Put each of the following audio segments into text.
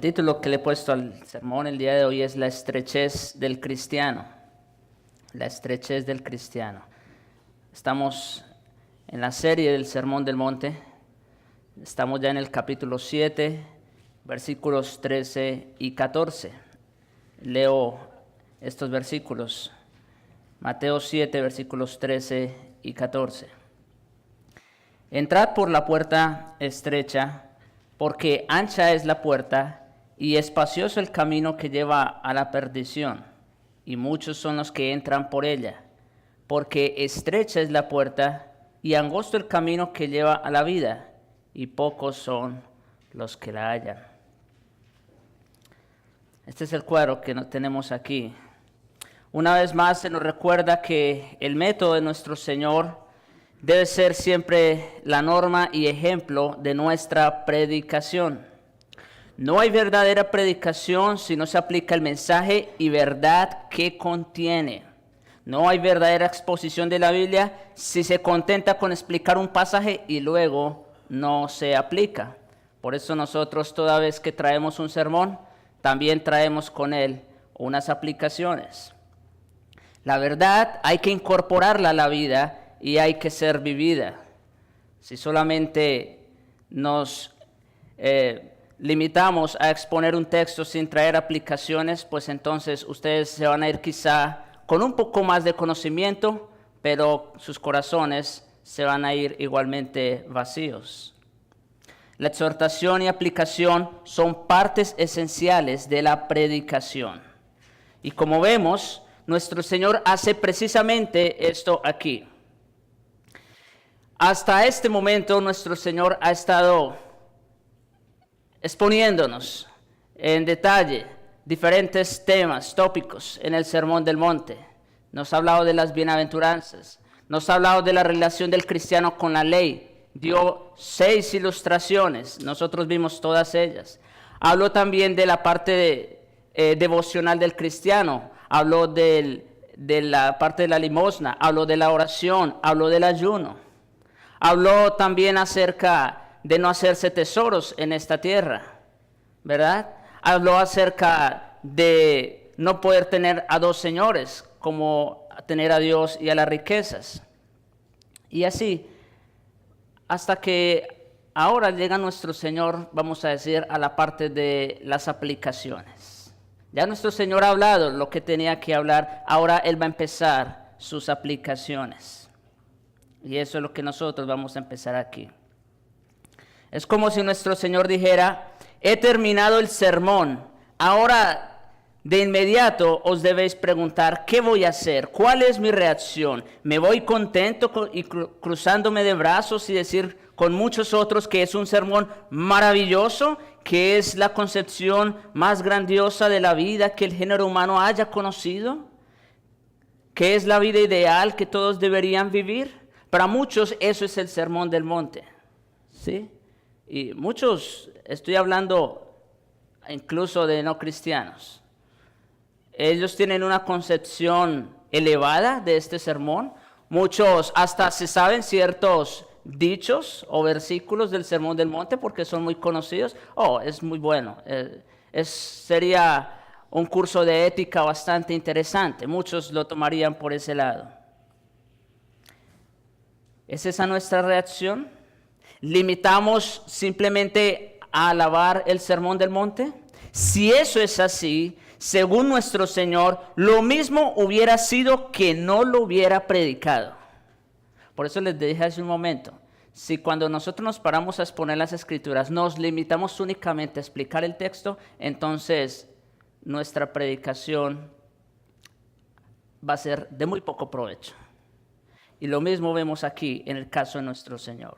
título que le he puesto al sermón el día de hoy es La estrechez del cristiano. La estrechez del cristiano. Estamos en la serie del Sermón del Monte. Estamos ya en el capítulo 7, versículos 13 y 14. Leo estos versículos. Mateo 7, versículos 13 y 14. Entrad por la puerta estrecha, porque ancha es la puerta y espacioso el camino que lleva a la perdición, y muchos son los que entran por ella, porque estrecha es la puerta y angosto el camino que lleva a la vida, y pocos son los que la hallan. Este es el cuadro que tenemos aquí. Una vez más se nos recuerda que el método de nuestro Señor debe ser siempre la norma y ejemplo de nuestra predicación. No hay verdadera predicación si no se aplica el mensaje y verdad que contiene. No hay verdadera exposición de la Biblia si se contenta con explicar un pasaje y luego no se aplica. Por eso nosotros toda vez que traemos un sermón, también traemos con él unas aplicaciones. La verdad hay que incorporarla a la vida y hay que ser vivida. Si solamente nos limitamos a exponer un texto sin traer aplicaciones, pues entonces ustedes se van a ir quizá con un poco más de conocimiento, pero sus corazones se van a ir igualmente vacíos. La exhortación y aplicación son partes esenciales de la predicación. Y como vemos, nuestro Señor hace precisamente esto aquí. Hasta este momento nuestro Señor ha estado exponiéndonos en detalle diferentes temas, tópicos en el Sermón del Monte. Nos ha hablado de las bienaventuranzas, nos ha hablado de la relación del cristiano con la ley, dio 6 ilustraciones, nosotros vimos todas ellas. Habló también de la parte devocional del cristiano, habló de la parte de la limosna, habló de la oración, habló del ayuno. Habló también acerca de no hacerse tesoros en esta tierra, ¿verdad? Habló acerca de no poder tener a dos señores, como tener a Dios y a las riquezas. Y así, hasta que ahora llega nuestro Señor, vamos a decir, a la parte de las aplicaciones. Ya nuestro Señor ha hablado lo que tenía que hablar, ahora Él va a empezar sus aplicaciones. Y eso es lo que nosotros vamos a empezar aquí. Es como si nuestro Señor dijera, he terminado el sermón, ahora de inmediato os debéis preguntar, ¿qué voy a hacer? ¿Cuál es mi reacción? ¿Me voy contento y cruzándome de brazos y decir con muchos otros que es un sermón maravilloso, que es la concepción más grandiosa de la vida que el género humano haya conocido? ¿Qué es la vida ideal que todos deberían vivir? Para muchos eso es el Sermón del Monte, ¿sí? Y muchos, estoy hablando incluso de no cristianos, ellos tienen una concepción elevada de este sermón. Muchos hasta se saben ciertos dichos o versículos del Sermón del Monte porque son muy conocidos. Oh, es muy bueno, sería un curso de ética bastante interesante, muchos lo tomarían por ese lado. ¿Es esa nuestra reacción? ¿Limitamos simplemente a alabar el Sermón del Monte? Si eso es así, según nuestro Señor, lo mismo hubiera sido que no lo hubiera predicado. Por eso les dije hace un momento, si cuando nosotros nos paramos a exponer las Escrituras, nos limitamos únicamente a explicar el texto, entonces nuestra predicación va a ser de muy poco provecho. Y lo mismo vemos aquí en el caso de nuestro Señor.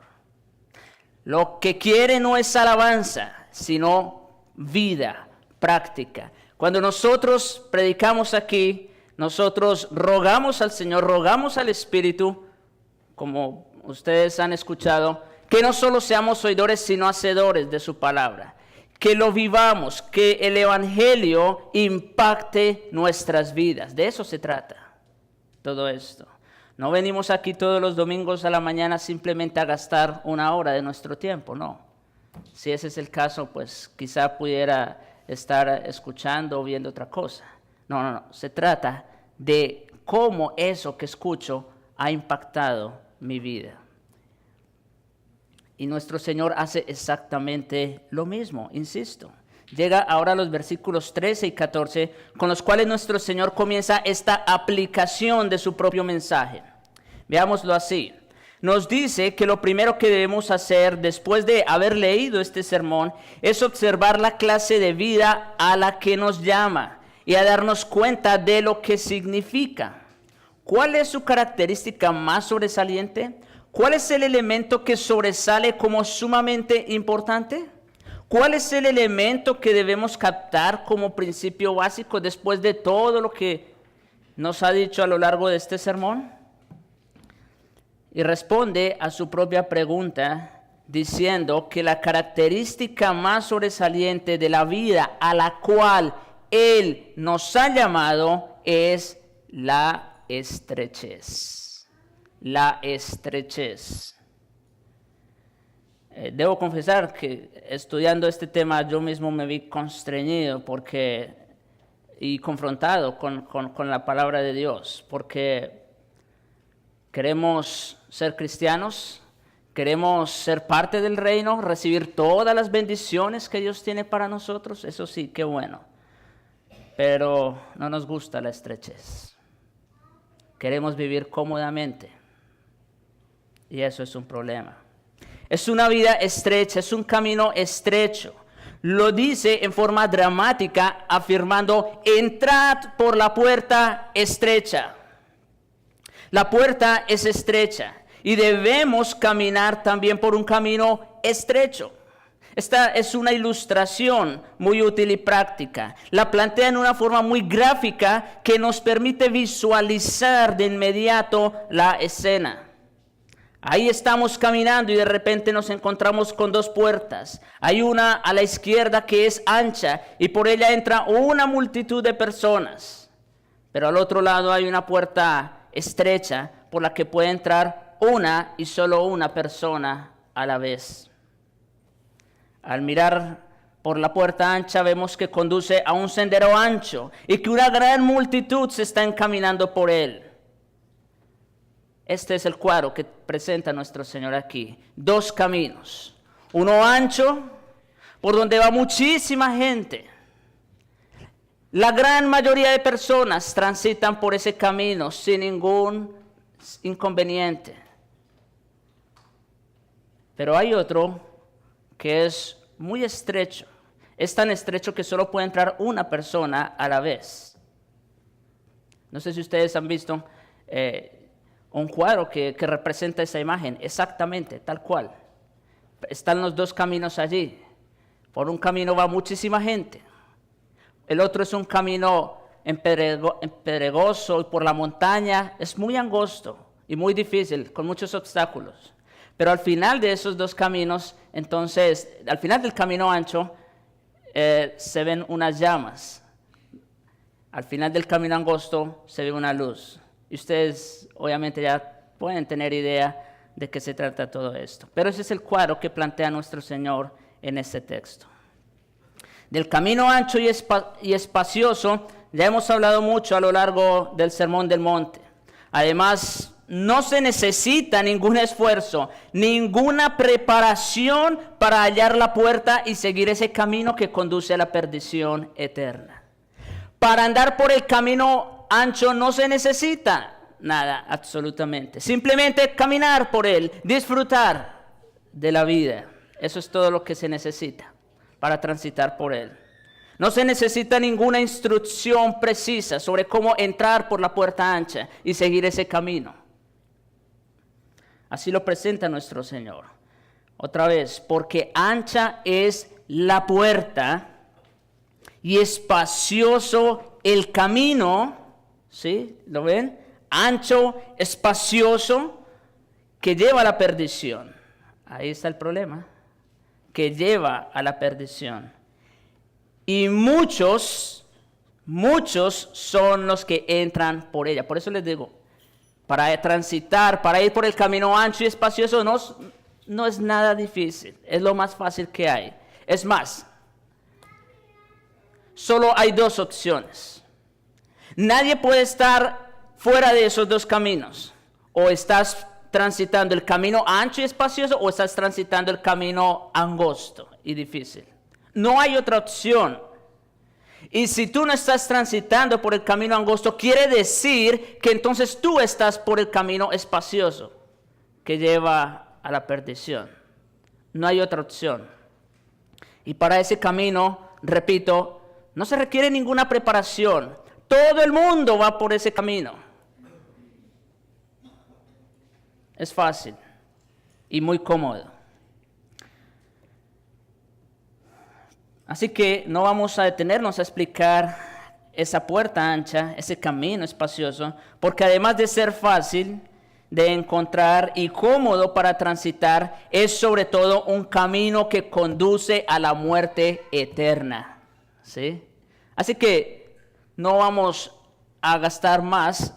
Lo que quiere no es alabanza, sino vida, práctica. Cuando nosotros predicamos aquí, nosotros rogamos al Señor, rogamos al Espíritu, como ustedes han escuchado, que no solo seamos oidores, sino hacedores de su palabra. Que lo vivamos, que el Evangelio impacte nuestras vidas. De eso se trata todo esto. No venimos aquí todos los domingos a la mañana simplemente a gastar 1 hora de nuestro tiempo, no. Si ese es el caso, pues quizá pudiera estar escuchando o viendo otra cosa. No. Se trata de cómo eso que escucho ha impactado mi vida. Y nuestro Señor hace exactamente lo mismo, insisto. Llega ahora a los versículos 13 y 14, con los cuales nuestro Señor comienza esta aplicación de su propio mensaje. Veámoslo así. Nos dice que lo primero que debemos hacer después de haber leído este sermón es observar la clase de vida a la que nos llama y a darnos cuenta de lo que significa. ¿Cuál es su característica más sobresaliente? ¿Cuál es el elemento que sobresale como sumamente importante? ¿Cuál es el elemento que debemos captar como principio básico después de todo lo que nos ha dicho a lo largo de este sermón? Y responde a su propia pregunta diciendo que la característica más sobresaliente de la vida a la cual Él nos ha llamado es la estrechez. La estrechez. Debo confesar que estudiando este tema yo mismo me vi constreñido y confrontado con la palabra de Dios, porque queremos ser cristianos, queremos ser parte del reino, recibir todas las bendiciones que Dios tiene para nosotros, eso sí, qué bueno, pero no nos gusta la estrechez. Queremos vivir cómodamente. Y eso es un problema. Es una vida estrecha, es un camino estrecho. Lo dice en forma dramática, afirmando: entrad por la puerta estrecha. La puerta es estrecha y debemos caminar también por un camino estrecho. Esta es una ilustración muy útil y práctica. La plantea en una forma muy gráfica que nos permite visualizar de inmediato la escena. Ahí estamos caminando y de repente nos encontramos con dos puertas. Hay una a la izquierda que es ancha y por ella entra una multitud de personas. Pero al otro lado hay una puerta estrecha por la que puede entrar una y solo una persona a la vez. Al mirar por la puerta ancha vemos que conduce a un sendero ancho y que una gran multitud se está encaminando por él. Este es el cuadro que presenta nuestro Señor aquí. Dos caminos. Uno ancho, por donde va muchísima gente. La gran mayoría de personas transitan por ese camino sin ningún inconveniente. Pero hay otro que es muy estrecho. Es tan estrecho que solo puede entrar una persona a la vez. No sé si ustedes han visto un cuadro que representa esa imagen, exactamente, tal cual. Están los dos caminos allí. Por un camino va muchísima gente. El otro es un camino pedregoso y por la montaña. Es muy angosto y muy difícil, con muchos obstáculos. Pero al final de esos dos caminos, entonces, al final del camino ancho, se ven unas llamas. Al final del camino angosto se ve una luz. Y ustedes obviamente ya pueden tener idea de qué se trata todo esto. Pero ese es el cuadro que plantea nuestro Señor en este texto. Del camino ancho y espacioso ya hemos hablado mucho a lo largo del Sermón del Monte. Además, no se necesita ningún esfuerzo, ninguna preparación para hallar la puerta y seguir ese camino que conduce a la perdición eterna. Para andar por el camino ancho no se necesita nada, absolutamente. Simplemente caminar por él, disfrutar de la vida. Eso es todo lo que se necesita para transitar por él. No se necesita ninguna instrucción precisa sobre cómo entrar por la puerta ancha y seguir ese camino. Así lo presenta nuestro Señor. Otra vez, porque ancha es la puerta y espacioso el camino, ¿sí? ¿Lo ven? Ancho, espacioso, que lleva a la perdición. Ahí está el problema, que lleva a la perdición. Y muchos son los que entran por ella. Por eso les digo, para transitar, para ir por el camino ancho y espacioso, no es nada difícil. Es lo más fácil que hay. Es más, solo hay dos opciones. Nadie puede estar fuera de esos dos caminos. O estás transitando el camino ancho y espacioso o estás transitando el camino angosto y difícil. No hay otra opción. Y si tú no estás transitando por el camino angosto, quiere decir que entonces tú estás por el camino espacioso que lleva a la perdición. No hay otra opción. Y para ese camino, repito, no se requiere ninguna preparación. Todo el mundo va por ese camino. Es fácil y muy cómodo. Así que no vamos a detenernos a explicar esa puerta ancha, ese camino espacioso, porque además de ser fácil de encontrar y cómodo para transitar, es sobre todo un camino que conduce a la muerte eterna. ¿Sí? Así que no vamos a gastar más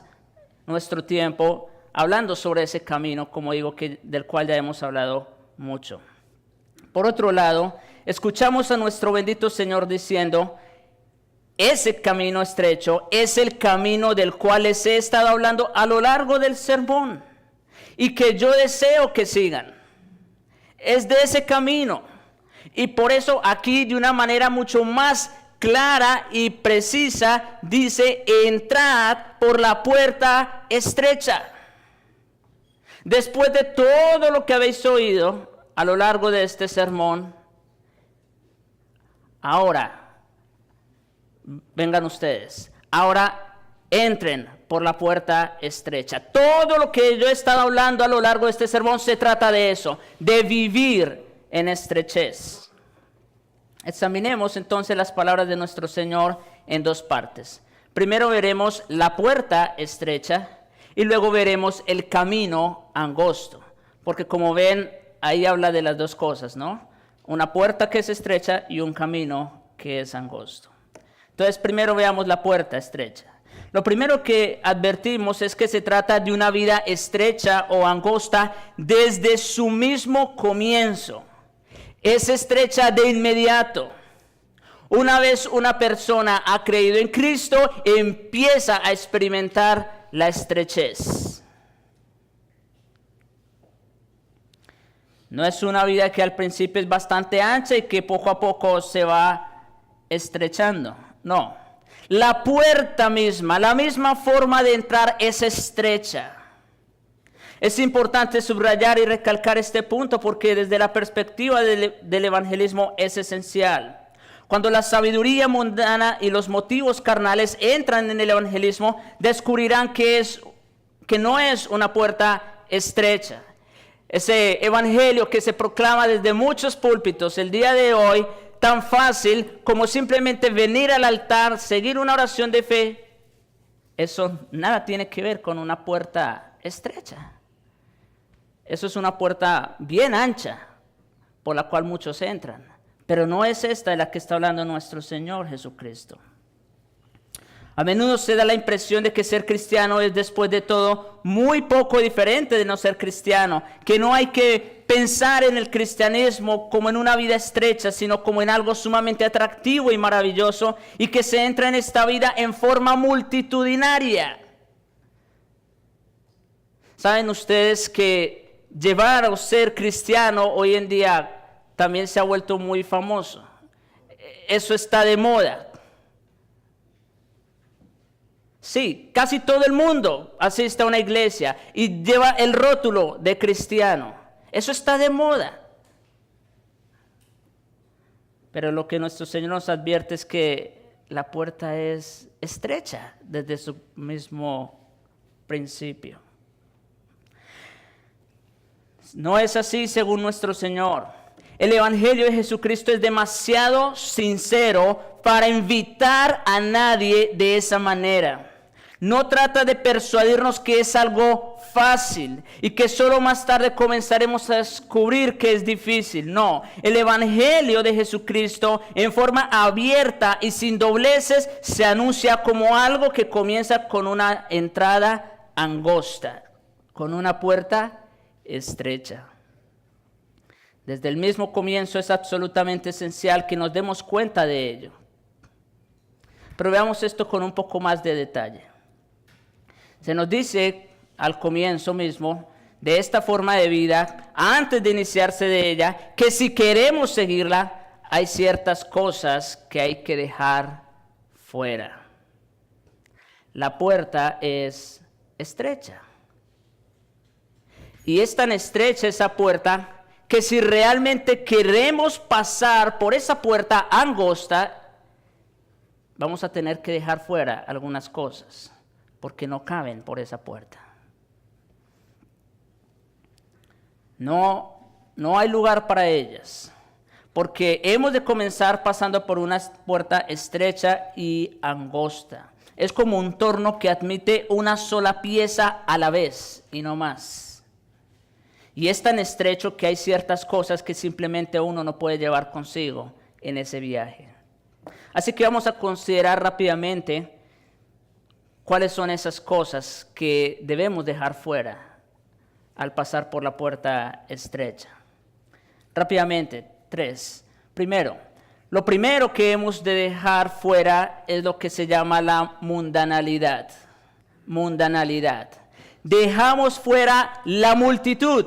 nuestro tiempo hablando sobre ese camino, como digo, del cual ya hemos hablado mucho. Por otro lado, escuchamos a nuestro bendito Señor diciendo, ese camino estrecho es el camino del cual les he estado hablando a lo largo del sermón y que yo deseo que sigan. Es de ese camino. Y por eso aquí de una manera mucho más clara y precisa dice, entrad por la puerta estrecha. Después de todo lo que habéis oído a lo largo de este sermón, ahora, vengan ustedes, ahora entren por la puerta estrecha. Todo lo que yo he estado hablando a lo largo de este sermón se trata de eso, de vivir en estrechez. Examinemos entonces las palabras de nuestro Señor en dos partes. Primero veremos la puerta estrecha y luego veremos el camino angosto. Porque como ven, ahí habla de las dos cosas, ¿no? Una puerta que es estrecha y un camino que es angosto. Entonces, primero veamos la puerta estrecha. Lo primero que advertimos es que se trata de una vida estrecha o angosta desde su mismo comienzo. Es estrecha de inmediato. Una vez una persona ha creído en Cristo, empieza a experimentar la estrechez. No es una vida que al principio es bastante ancha y que poco a poco se va estrechando. No. La puerta misma, la misma forma de entrar es estrecha. Es importante subrayar y recalcar este punto porque desde la perspectiva del evangelismo es esencial. Cuando la sabiduría mundana y los motivos carnales entran en el evangelismo, descubrirán que no es una puerta estrecha. Ese evangelio que se proclama desde muchos púlpitos el día de hoy, tan fácil como simplemente venir al altar, seguir una oración de fe, eso nada tiene que ver con una puerta estrecha. Eso es una puerta bien ancha por la cual muchos entran. Pero no es esta de la que está hablando nuestro Señor Jesucristo. A menudo se da la impresión de que ser cristiano es después de todo muy poco diferente de no ser cristiano. Que no hay que pensar en el cristianismo como en una vida estrecha, sino como en algo sumamente atractivo y maravilloso. Y que se entra en esta vida en forma multitudinaria. ¿Saben ustedes que llevar o ser cristiano hoy en día también se ha vuelto muy famoso? Eso está de moda. Sí, casi todo el mundo asiste a una iglesia y lleva el rótulo de cristiano. Eso está de moda. Pero lo que nuestro Señor nos advierte es que la puerta es estrecha desde su mismo principio. No es así según nuestro Señor. El Evangelio de Jesucristo es demasiado sincero para invitar a nadie de esa manera. No trata de persuadirnos que es algo fácil y que solo más tarde comenzaremos a descubrir que es difícil. No, el Evangelio de Jesucristo en forma abierta y sin dobleces se anuncia como algo que comienza con una entrada angosta, con una puerta estrecha. Desde el mismo comienzo es absolutamente esencial que nos demos cuenta de ello. Pero veamos esto con un poco más de detalle. Se nos dice al comienzo mismo de esta forma de vida, antes de iniciarse de ella, que si queremos seguirla, hay ciertas cosas que hay que dejar fuera. La puerta es estrecha. Y es tan estrecha esa puerta que si realmente queremos pasar por esa puerta angosta, vamos a tener que dejar fuera algunas cosas, porque no caben por esa puerta. No hay lugar para ellas, porque hemos de comenzar pasando por una puerta estrecha y angosta. Es como un torno que admite una sola pieza a la vez y no más. Y es tan estrecho que hay ciertas cosas que simplemente uno no puede llevar consigo en ese viaje. Así que vamos a considerar rápidamente cuáles son esas cosas que debemos dejar fuera al pasar por la puerta estrecha. Rápidamente, 3. Primero, lo primero que hemos de dejar fuera es lo que se llama la mundanalidad. Mundanalidad. Dejamos fuera la multitud,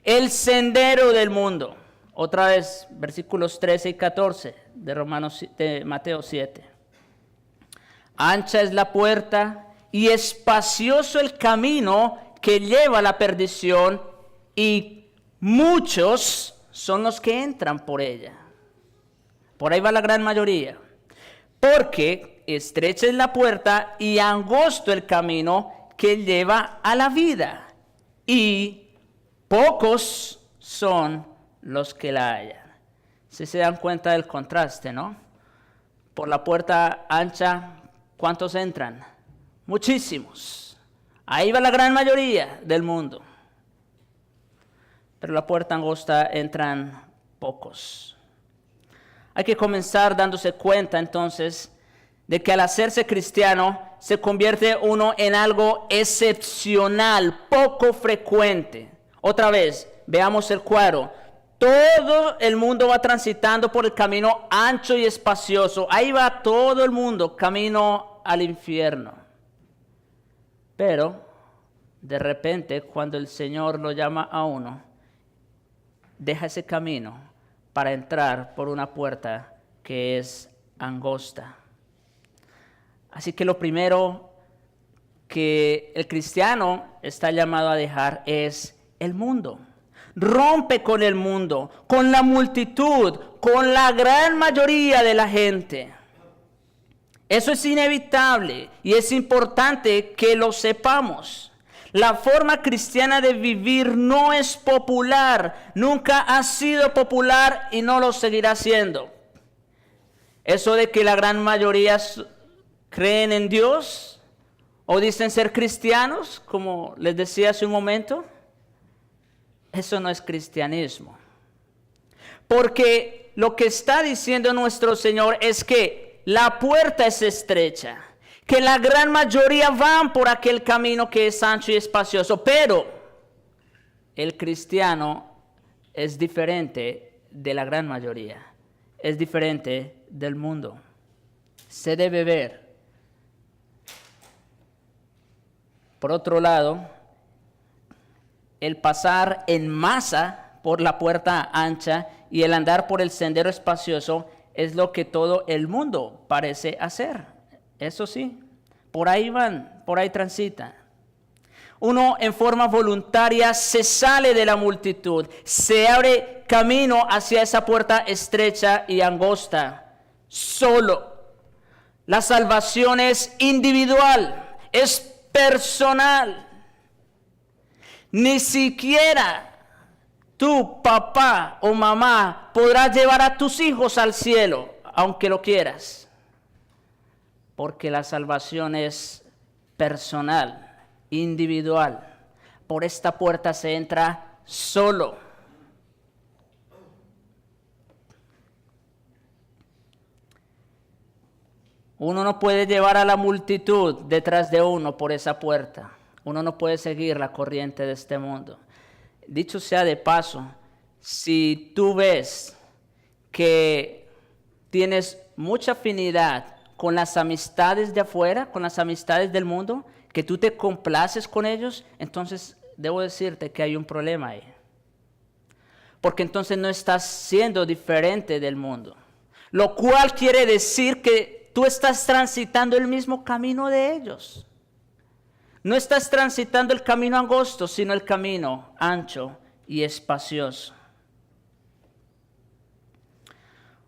el sendero del mundo. Otra vez, versículos 13 y 14 de Mateo 7. Ancha es la puerta y espacioso el camino que lleva a la perdición, y muchos son los que entran por ella. Por ahí va la gran mayoría. Porque estrecha es la puerta y angosto el camino que lleva a la vida, y pocos son los que la hallan. Si se dan cuenta del contraste, ¿no? Por la puerta ancha, ¿cuántos entran? Muchísimos. Ahí va la gran mayoría del mundo. Pero la puerta angosta entran pocos. Hay que comenzar dándose cuenta entonces de que al hacerse cristiano se convierte uno en algo excepcional, poco frecuente. Otra vez, veamos el cuadro. Todo el mundo va transitando por el camino ancho y espacioso. Ahí va todo el mundo, camino al infierno. Pero, de repente, cuando el Señor lo llama a uno, deja ese camino para entrar por una puerta que es angosta. Así que lo primero que el cristiano está llamado a dejar es el mundo. Rompe con el mundo, con la multitud, con la gran mayoría de la gente. Eso es inevitable y es importante que lo sepamos. La forma cristiana de vivir no es popular, nunca ha sido popular y no lo seguirá siendo. Eso de que la gran mayoría creen en Dios o dicen ser cristianos, como les decía hace un momento, eso no es cristianismo. Porque lo que está diciendo nuestro Señor es que la puerta es estrecha, que la gran mayoría van por aquel camino que es ancho y espacioso, pero el cristiano es diferente de la gran mayoría, es diferente del mundo. Se debe ver. Por otro lado, el pasar en masa por la puerta ancha y el andar por el sendero espacioso es lo que todo el mundo parece hacer. Eso sí, por ahí van, por ahí transitan. Uno en forma voluntaria se sale de la multitud, se abre camino hacia esa puerta estrecha y angosta, solo. La salvación es individual, es personal. Ni siquiera tu papá o mamá podrás llevar a tus hijos al cielo, aunque lo quieras. Porque la salvación es personal, individual. Por esta puerta se entra solo. Uno no puede llevar a la multitud detrás de uno por esa puerta. Uno no puede seguir la corriente de este mundo. Dicho sea de paso, si tú ves que tienes mucha afinidad con las amistades de afuera, con las amistades del mundo, que tú te complaces con ellos, entonces debo decirte que hay un problema ahí. Porque entonces no estás siendo diferente del mundo. Lo cual quiere decir que tú estás transitando el mismo camino de ellos. No estás transitando el camino angosto, sino el camino ancho y espacioso.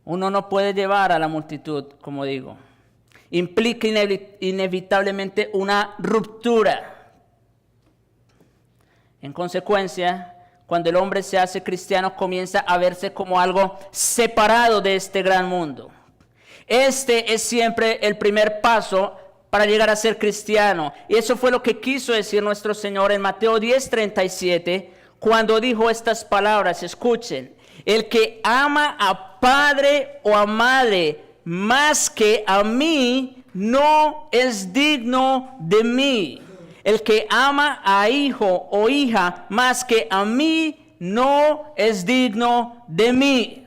Uno no puede llevar a la multitud, como digo. Implica inevitablemente una ruptura. En consecuencia, cuando el hombre se hace cristiano, comienza a verse como algo separado de este gran mundo. Este es siempre el primer paso para llegar a ser cristiano. Y eso fue lo que quiso decir nuestro Señor en Mateo 10:37, cuando dijo estas palabras. Escuchen: el que ama a padre o a madre más que a mí, no es digno de mí. El que ama a hijo o hija más que a mí, no es digno de mí.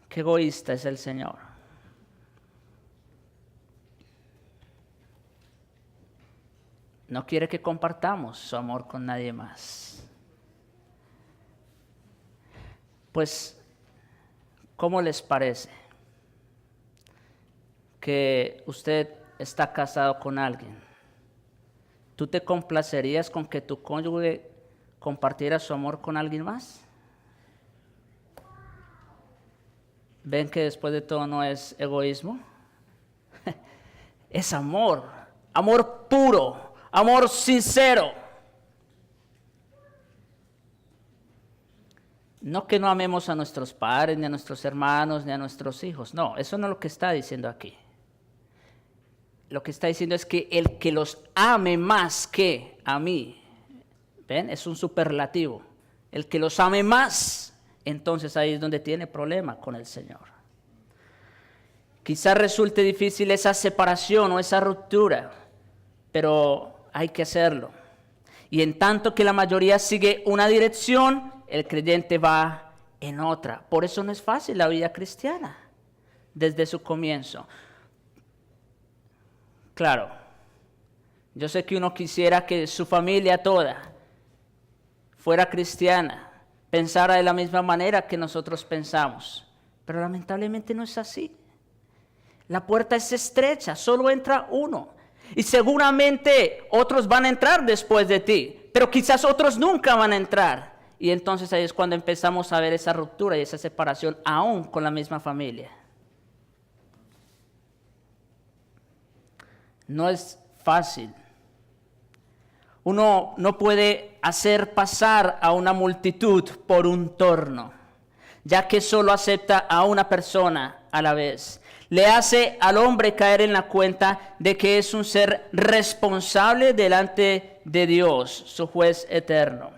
Qué egoísta es el Señor. No quiere que compartamos su amor con nadie más. Pues, ¿cómo les parece que usted está casado con alguien? ¿Tú te complacerías con que tu cónyuge compartiera su amor con alguien más? ¿Ven que después de todo no es egoísmo? Es amor, amor puro, amor sincero. No que no amemos a nuestros padres, ni a nuestros hermanos, ni a nuestros hijos. No, eso no es lo que está diciendo aquí. Lo que está diciendo es que el que los ame más que a mí, ¿ven? Es un superlativo. El que los ame más, entonces ahí es donde tiene problema con el Señor. Quizás resulte difícil esa separación o esa ruptura, pero hay que hacerlo. Y en tanto que la mayoría sigue una dirección, el creyente va en otra. Por eso no es fácil la vida cristiana desde su comienzo. Claro, yo sé que uno quisiera que su familia toda fuera cristiana, pensara de la misma manera que nosotros pensamos, pero lamentablemente no es así. La puerta es estrecha, solo entra uno, y seguramente otros van a entrar después de ti, pero quizás otros nunca van a entrar, y entonces ahí es cuando empezamos a ver esa ruptura y esa separación aún con la misma familia. No es fácil. Uno no puede hacer pasar a una multitud por un torno, ya que solo acepta a una persona a la vez. Le hace al hombre caer en la cuenta de que es un ser responsable delante de Dios, su juez eterno.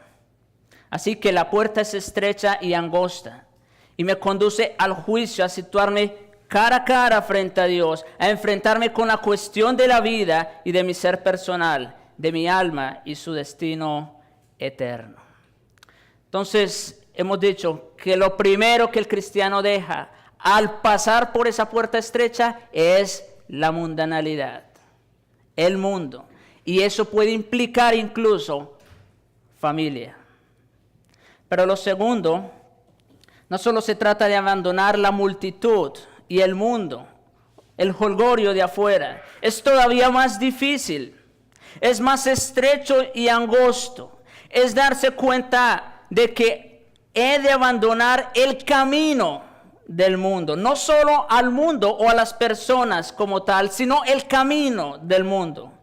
Así que la puerta es estrecha y angosta, y me conduce al juicio, a situarme cara a cara frente a Dios, a enfrentarme con la cuestión de la vida y de mi ser personal, de mi alma y su destino eterno. Entonces, hemos dicho que lo primero que el cristiano deja al pasar por esa puerta estrecha es la mundanalidad, el mundo. Y eso puede implicar incluso familia. Pero lo segundo, no solo se trata de abandonar la multitud y el mundo, el jolgorio de afuera, es todavía más difícil, es más estrecho y angosto, es darse cuenta de que he de abandonar el camino del mundo, no solo al mundo o a las personas como tal, sino el camino del mundo.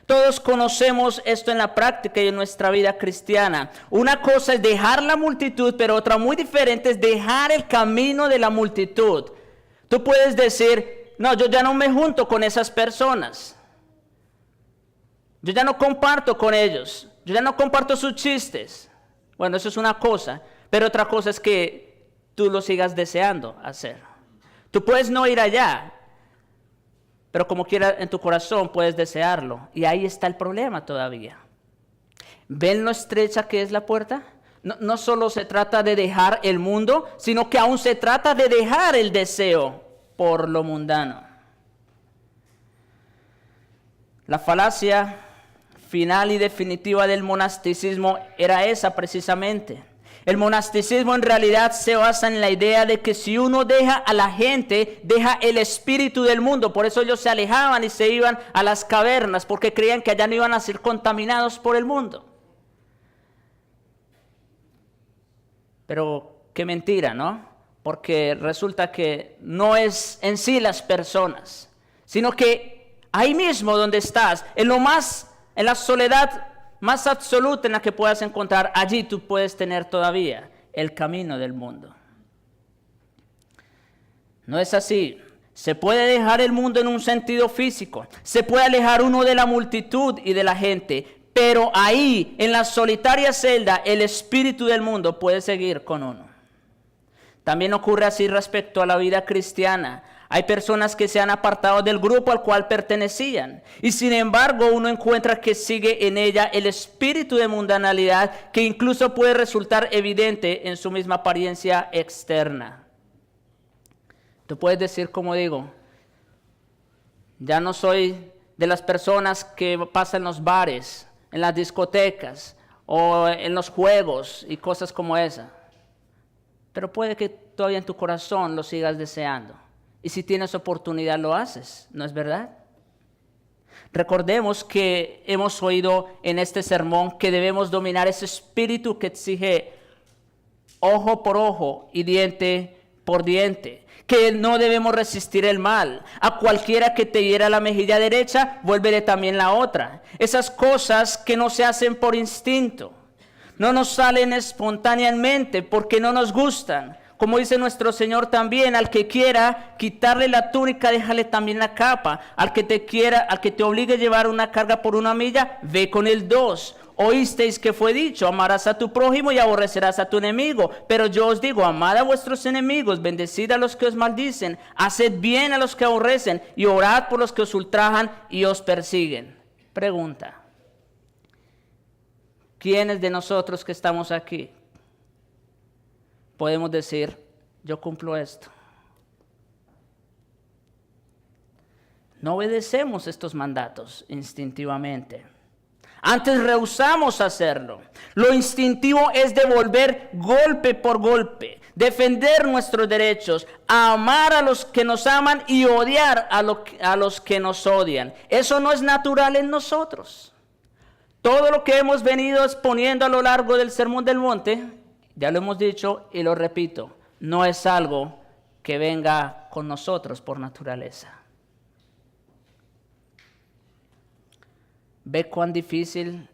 Todos conocemos esto en la práctica y en nuestra vida cristiana. Una cosa es dejar la multitud, pero otra muy diferente es dejar el camino de la multitud. Tú puedes decir, no, yo ya no me junto con esas personas. Yo ya no comparto con ellos. Yo ya no comparto sus chistes. Bueno, eso es una cosa, pero otra cosa es que tú lo sigas deseando hacer. Tú puedes no ir allá, pero como quiera en tu corazón puedes desearlo. Y ahí está el problema todavía. ¿Ven lo estrecha que es la puerta? no solo se trata de dejar el mundo, sino que aún se trata de dejar el deseo por lo mundano. La falacia final y definitiva del monasticismo era esa precisamente. El monasticismo en realidad se basa en la idea de que si uno deja a la gente, deja el espíritu del mundo. Por eso ellos se alejaban y se iban a las cavernas, porque creían que allá no iban a ser contaminados por el mundo. Pero qué mentira, ¿no? Porque resulta que no es en sí las personas, sino que ahí mismo donde estás, en la soledad más absoluta en la que puedas encontrar, allí tú puedes tener todavía el camino del mundo. No es así. Se puede dejar el mundo en un sentido físico, se puede alejar uno de la multitud y de la gente, pero ahí, en la solitaria celda, el espíritu del mundo puede seguir con uno. También ocurre así respecto a la vida cristiana. Hay personas que se han apartado del grupo al cual pertenecían y sin embargo uno encuentra que sigue en ella el espíritu de mundanalidad que incluso puede resultar evidente en su misma apariencia externa. Tú puedes decir, como digo, ya no soy de las personas que pasan en los bares, en las discotecas o en los juegos y cosas como esa. Pero puede que todavía en tu corazón lo sigas deseando. Y si tienes oportunidad lo haces, ¿no es verdad? Recordemos que hemos oído en este sermón que debemos dominar ese espíritu que exige ojo por ojo y diente por diente. Que no debemos resistir el mal. A cualquiera que te hiera la mejilla derecha, vuélvele también la otra. Esas cosas que no se hacen por instinto. No nos salen espontáneamente porque no nos gustan. Como dice nuestro Señor también, al que quiera quitarle la túnica, déjale también la capa. Al que te obligue a llevar una carga por 1 milla, ve con el 2. Oísteis que fue dicho, amarás a tu prójimo y aborrecerás a tu enemigo. Pero yo os digo, amad a vuestros enemigos, bendecid a los que os maldicen, haced bien a los que aborrecen y orad por los que os ultrajan y os persiguen. Pregunta, ¿quiénes de nosotros que estamos aquí podemos decir, yo cumplo esto? No obedecemos estos mandatos instintivamente. Antes rehusamos hacerlo. Lo instintivo es devolver golpe por golpe, defender nuestros derechos, amar a los que nos aman y odiar a los que nos odian. Eso no es natural en nosotros. Todo lo que hemos venido exponiendo a lo largo del Sermón del Monte, ya lo hemos dicho y lo repito, no es algo que venga con nosotros por naturaleza. ¿Ve cuán difícil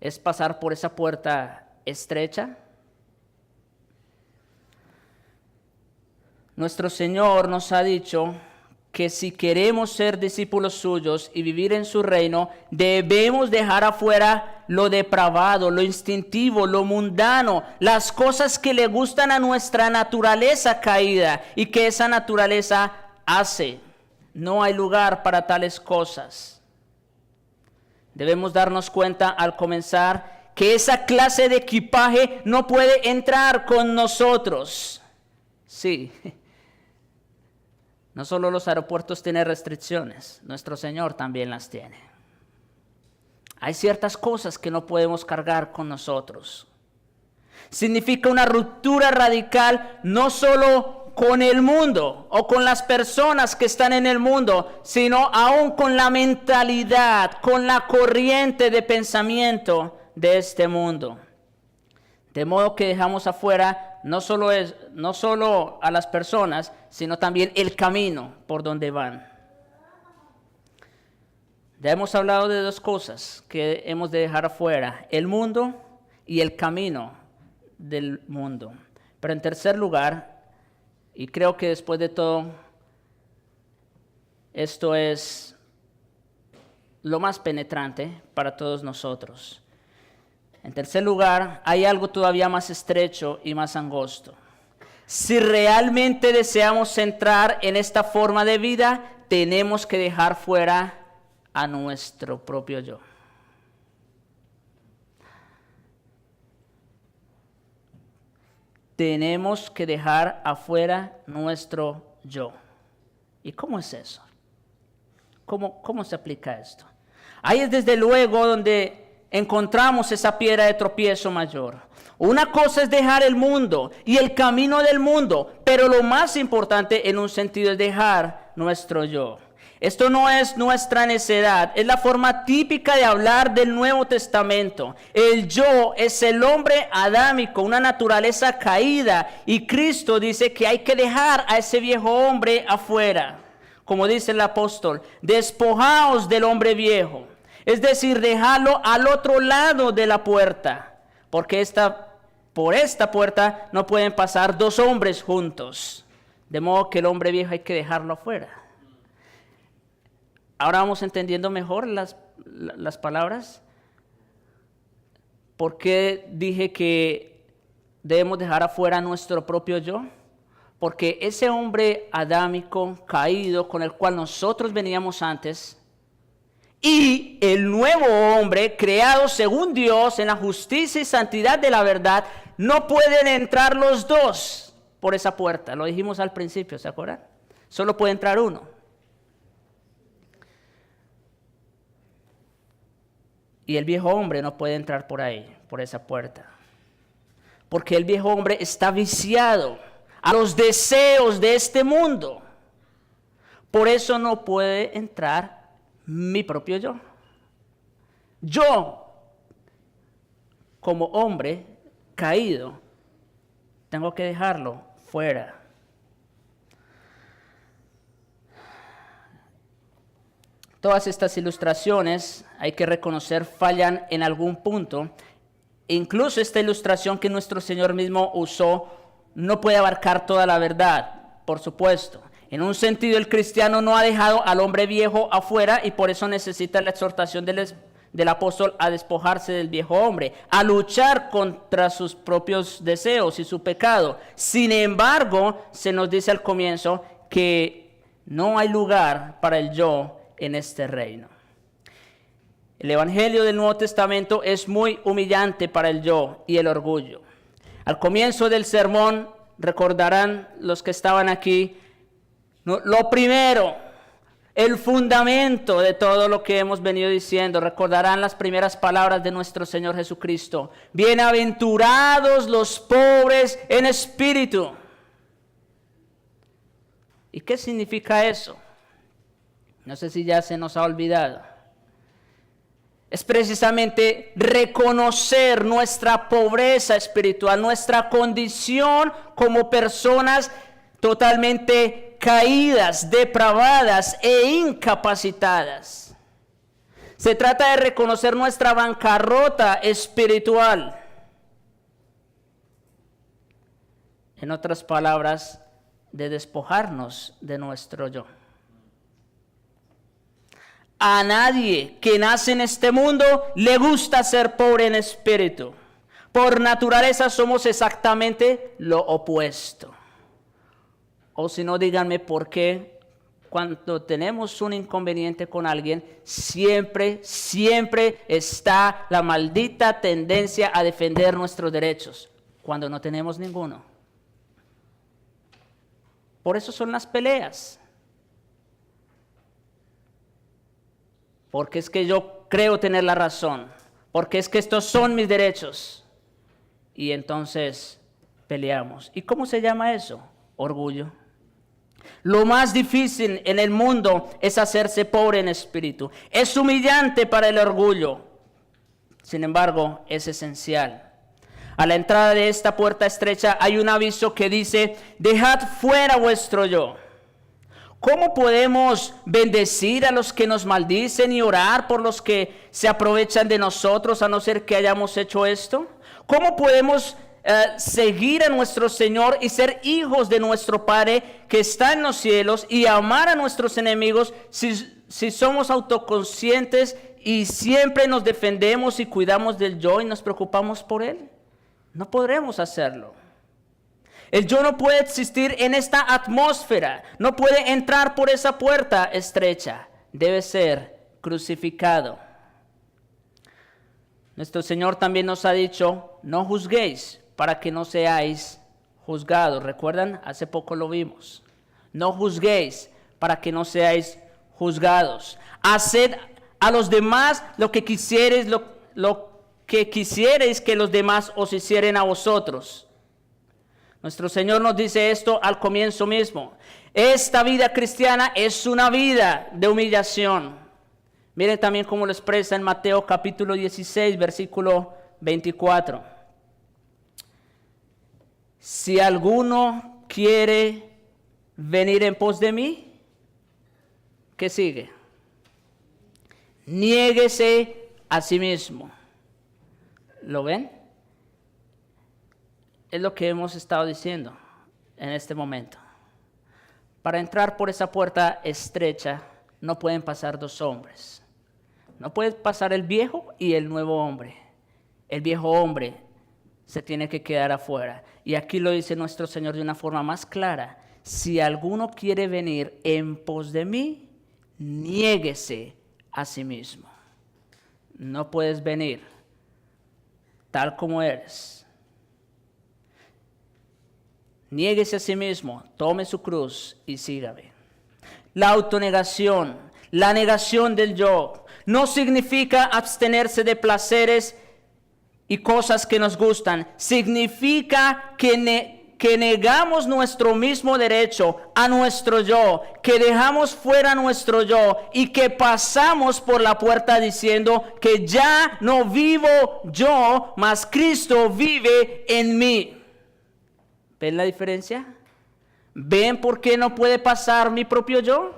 es pasar por esa puerta estrecha? Nuestro Señor nos ha dicho que si queremos ser discípulos suyos y vivir en su reino, debemos dejar afuera lo depravado, lo instintivo, lo mundano, las cosas que le gustan a nuestra naturaleza caída y que esa naturaleza hace. No hay lugar para tales cosas. Debemos darnos cuenta al comenzar que esa clase de equipaje no puede entrar con nosotros. Sí. No solo los aeropuertos tienen restricciones, nuestro Señor también las tiene. Hay ciertas cosas que no podemos cargar con nosotros. Significa una ruptura radical no solo con el mundo o con las personas que están en el mundo, sino aún con la mentalidad, con la corriente de pensamiento de este mundo. De modo que dejamos afuera no solo a las personas, sino también el camino por donde van. Ya hemos hablado de 2 cosas que hemos de dejar afuera, el mundo y el camino del mundo. Pero en tercer lugar, y creo que después de todo, esto es lo más penetrante para todos nosotros. En tercer lugar, hay algo todavía más estrecho y más angosto. Si realmente deseamos entrar en esta forma de vida, tenemos que dejar fuera a nuestro propio yo. tenemos que dejar afuera nuestro yo. ¿Y cómo es eso? ¿Cómo se aplica esto? Ahí es desde luego donde encontramos esa piedra de tropiezo mayor. Una cosa es dejar el mundo y el camino del mundo, pero lo más importante en un sentido es dejar nuestro yo. Esto no es nuestra necedad, es la forma típica de hablar del Nuevo Testamento. El yo es el hombre adámico, una naturaleza caída, y Cristo dice que hay que dejar a ese viejo hombre afuera. Como dice el apóstol, despojaos del hombre viejo, es decir, dejarlo al otro lado de la puerta, porque por esta puerta no pueden pasar dos hombres juntos, de modo que el hombre viejo hay que dejarlo afuera. Ahora vamos entendiendo mejor las palabras. ¿Por qué dije que debemos dejar afuera nuestro propio yo? Porque ese hombre adámico, caído, con el cual nosotros veníamos antes, y el nuevo hombre, creado según Dios en la justicia y santidad de la verdad, no pueden entrar los dos por esa puerta. Lo dijimos al principio, ¿se acuerdan? Solo puede entrar uno. Y el viejo hombre no puede entrar por ahí, por esa puerta. Porque el viejo hombre está viciado a los deseos de este mundo. Por eso no puede entrar mi propio yo. Yo, como hombre caído, tengo que dejarlo fuera. Todas estas ilustraciones, hay que reconocer, fallan en algún punto. Incluso esta ilustración que nuestro Señor mismo usó no puede abarcar toda la verdad, por supuesto. En un sentido, el cristiano no ha dejado al hombre viejo afuera y por eso necesita la exhortación del apóstol a despojarse del viejo hombre, a luchar contra sus propios deseos y su pecado. Sin embargo, se nos dice al comienzo que no hay lugar para el yo en este reino. El evangelio del Nuevo Testamento es muy humillante para el yo y el orgullo. Al comienzo del sermón, recordarán los que estaban aquí, lo primero, el fundamento de todo lo que hemos venido diciendo, recordarán las primeras palabras de nuestro Señor Jesucristo. Bienaventurados los pobres en espíritu. ¿Y qué significa eso? No sé si ya se nos ha olvidado. Es precisamente reconocer nuestra pobreza espiritual, nuestra condición como personas totalmente caídas, depravadas e incapacitadas. Se trata de reconocer nuestra bancarrota espiritual. En otras palabras, de despojarnos de nuestro yo. A nadie que nace en este mundo le gusta ser pobre en espíritu. Por naturaleza somos exactamente lo opuesto. O si no, díganme por qué cuando tenemos un inconveniente con alguien, siempre está la maldita tendencia a defender nuestros derechos, cuando no tenemos ninguno. Por eso son las peleas. Porque es que yo creo tener la razón. Porque es que estos son mis derechos. Y entonces peleamos. ¿Y cómo se llama eso? Orgullo. Lo más difícil en el mundo es hacerse pobre en espíritu. Es humillante para el orgullo. Sin embargo, es esencial. A la entrada de esta puerta estrecha hay un aviso que dice: dejad fuera vuestro yo. ¿Cómo podemos bendecir a los que nos maldicen y orar por los que se aprovechan de nosotros a no ser que hayamos hecho esto? ¿Cómo podemos seguir a nuestro Señor y ser hijos de nuestro Padre que está en los cielos y amar a nuestros enemigos si somos autoconscientes y siempre nos defendemos y cuidamos del yo y nos preocupamos por él? No podremos hacerlo. El yo no puede existir en esta atmósfera, no puede entrar por esa puerta estrecha, debe ser crucificado. Nuestro Señor también nos ha dicho: no juzguéis para que no seáis juzgados. ¿Recuerdan? Hace poco lo vimos. No juzguéis para que no seáis juzgados. Haced a los demás lo que quisierais, lo que quisierais que los demás os hicieren a vosotros. Nuestro Señor nos dice esto al comienzo mismo. Esta vida cristiana es una vida de humillación. Miren también cómo lo expresa en Mateo capítulo 16, versículo 24. Si alguno quiere venir en pos de mí, ¿qué sigue? Niéguese a sí mismo. ¿Lo ven? Es lo que hemos estado diciendo en este momento. Para entrar por esa puerta estrecha no pueden pasar dos hombres. No puede pasar el viejo y el nuevo hombre. El viejo hombre se tiene que quedar afuera. Y aquí lo dice nuestro Señor de una forma más clara. Si alguno quiere venir en pos de mí, niéguese a sí mismo. No puedes venir tal como eres. Niéguese a sí mismo, tome su cruz y sígame. La autonegación, la negación del yo, no significa abstenerse de placeres y cosas que nos gustan. Significa que negamos nuestro mismo derecho a nuestro yo, que dejamos fuera nuestro yo y que pasamos por la puerta diciendo que ya no vivo yo, mas Cristo vive en mí. ¿Ven la diferencia? ¿Ven por qué no puede pasar mi propio yo?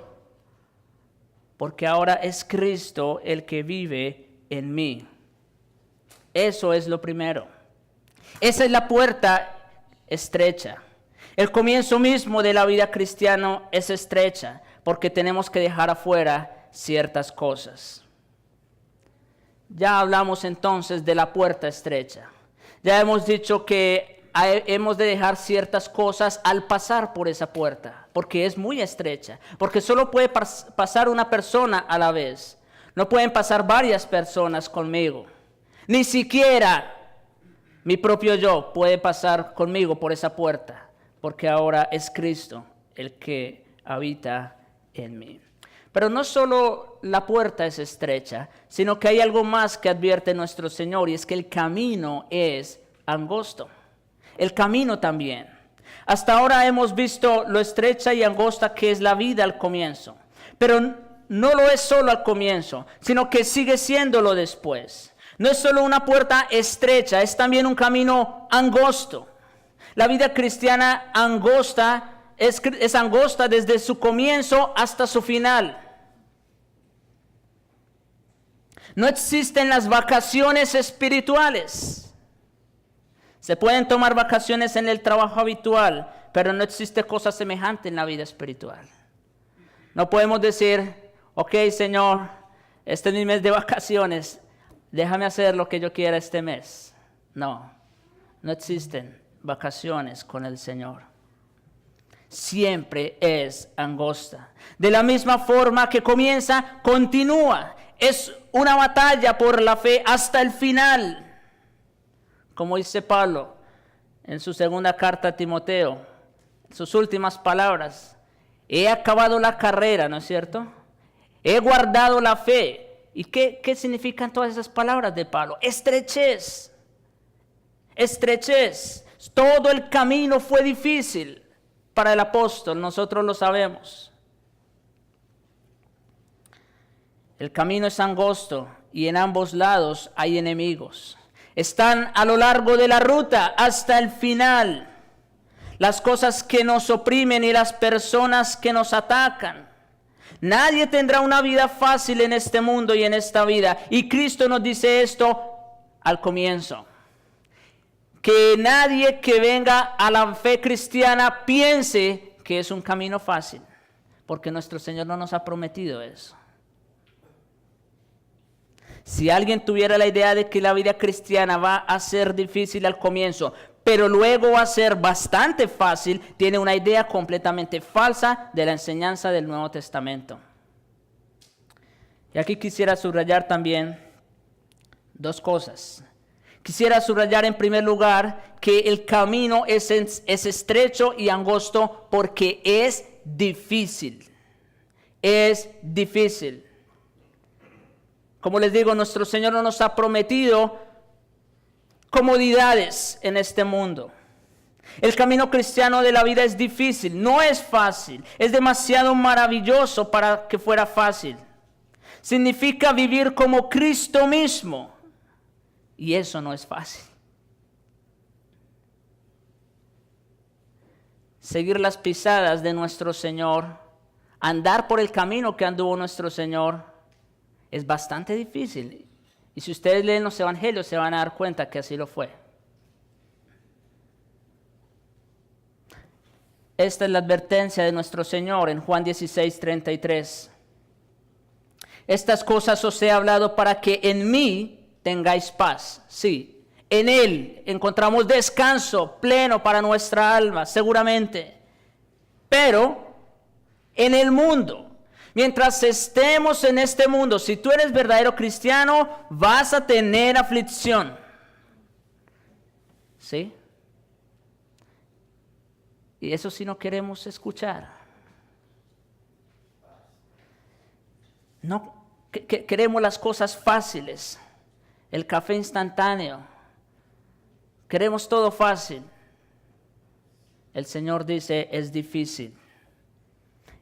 Porque ahora es Cristo el que vive en mí. Eso es lo primero. Esa es la puerta estrecha. El comienzo mismo de la vida cristiana es estrecha porque tenemos que dejar afuera ciertas cosas. Ya hablamos entonces de la puerta estrecha. Ya hemos dicho que hemos de dejar ciertas cosas al pasar por esa puerta, porque es muy estrecha, porque solo puede pasar una persona a la vez. No pueden pasar varias personas conmigo. Ni siquiera mi propio yo puede pasar conmigo por esa puerta, porque ahora es Cristo el que habita en mí. Pero no solo la puerta es estrecha, sino que hay algo más que advierte nuestro Señor, y es que el camino es angosto. El camino también. Hasta ahora hemos visto lo estrecha y angosta que es la vida al comienzo. Pero no lo es solo al comienzo, sino que sigue siéndolo después. No es solo una puerta estrecha, es también un camino angosto. La vida cristiana angosta es angosta desde su comienzo hasta su final. No existen las vacaciones espirituales. Se pueden tomar vacaciones en el trabajo habitual, pero no existe cosa semejante en la vida espiritual. No podemos decir, ok, Señor, este es mi mes de vacaciones, déjame hacer lo que yo quiera este mes. No existen vacaciones con el Señor. Siempre es angosta. De la misma forma que comienza, continúa. Es una batalla por la fe hasta el final. Como dice Pablo en su segunda carta a Timoteo, sus últimas palabras: he acabado la carrera, ¿no es cierto? He guardado la fe. ¿Y qué significan todas esas palabras de Pablo? Estrechez. Estrechez. Todo el camino fue difícil para el apóstol, nosotros lo sabemos. El camino es angosto y en ambos lados hay enemigos. Están a lo largo de la ruta hasta el final. Las cosas que nos oprimen y las personas que nos atacan. Nadie tendrá una vida fácil en este mundo y en esta vida. Y Cristo nos dice esto al comienzo. Que nadie que venga a la fe cristiana piense que es un camino fácil. Porque nuestro Señor no nos ha prometido eso. Si alguien tuviera la idea de que la vida cristiana va a ser difícil al comienzo, pero luego va a ser bastante fácil, tiene una idea completamente falsa de la enseñanza del Nuevo Testamento. Y aquí quisiera subrayar también dos cosas. Quisiera subrayar en primer lugar que el camino es estrecho y angosto porque es difícil. Es difícil. Como les digo, nuestro Señor no nos ha prometido comodidades en este mundo. El camino cristiano de la vida es difícil, no es fácil, es demasiado maravilloso para que fuera fácil. Significa vivir como Cristo mismo, y eso no es fácil. Seguir las pisadas de nuestro Señor, andar por el camino que anduvo nuestro Señor, es bastante difícil. Y si ustedes leen los evangelios se van a dar cuenta que así lo fue. Esta es la advertencia de nuestro Señor en Juan 16:33. Estas cosas os he hablado para que en mí tengáis paz. Sí, en Él encontramos descanso pleno para nuestra alma, seguramente. Pero en el mundo, mientras estemos en este mundo, si tú eres verdadero cristiano, vas a tener aflicción. ¿Sí? Y eso sí no queremos escuchar. No queremos las cosas fáciles, el café instantáneo. Queremos todo fácil. El Señor dice, es difícil.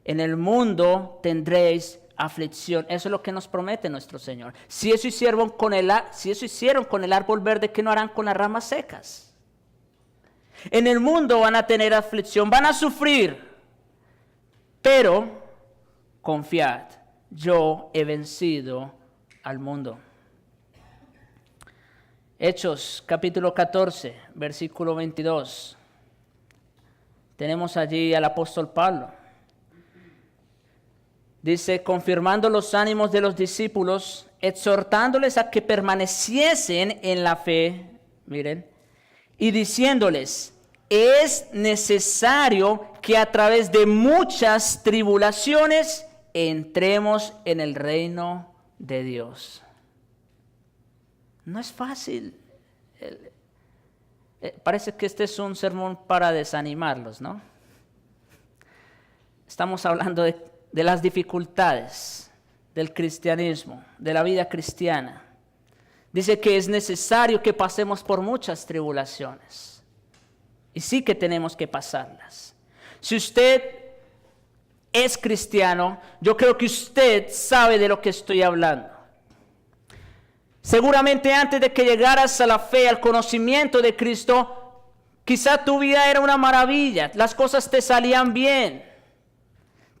En el mundo tendréis aflicción. Eso es lo que nos promete nuestro Señor. Si eso hicieron con el árbol verde, ¿qué no harán con las ramas secas? En el mundo van a tener aflicción, van a sufrir, pero confiad, yo he vencido al mundo. Hechos capítulo 14, versículo 22. Tenemos allí al apóstol Pablo. Dice, confirmando los ánimos de los discípulos, exhortándoles a que permaneciesen en la fe, miren, y diciéndoles, es necesario que a través de muchas tribulaciones entremos en el reino de Dios. No es fácil. Parece que este es un sermón para desanimarlos, ¿no? Estamos hablando de las dificultades del cristianismo, de la vida cristiana. Dice que es necesario que pasemos por muchas tribulaciones. Y sí que tenemos que pasarlas. Si usted es cristiano, yo creo que usted sabe de lo que estoy hablando. Seguramente antes de que llegaras a la fe, al conocimiento de Cristo, quizá tu vida era una maravilla, las cosas te salían bien,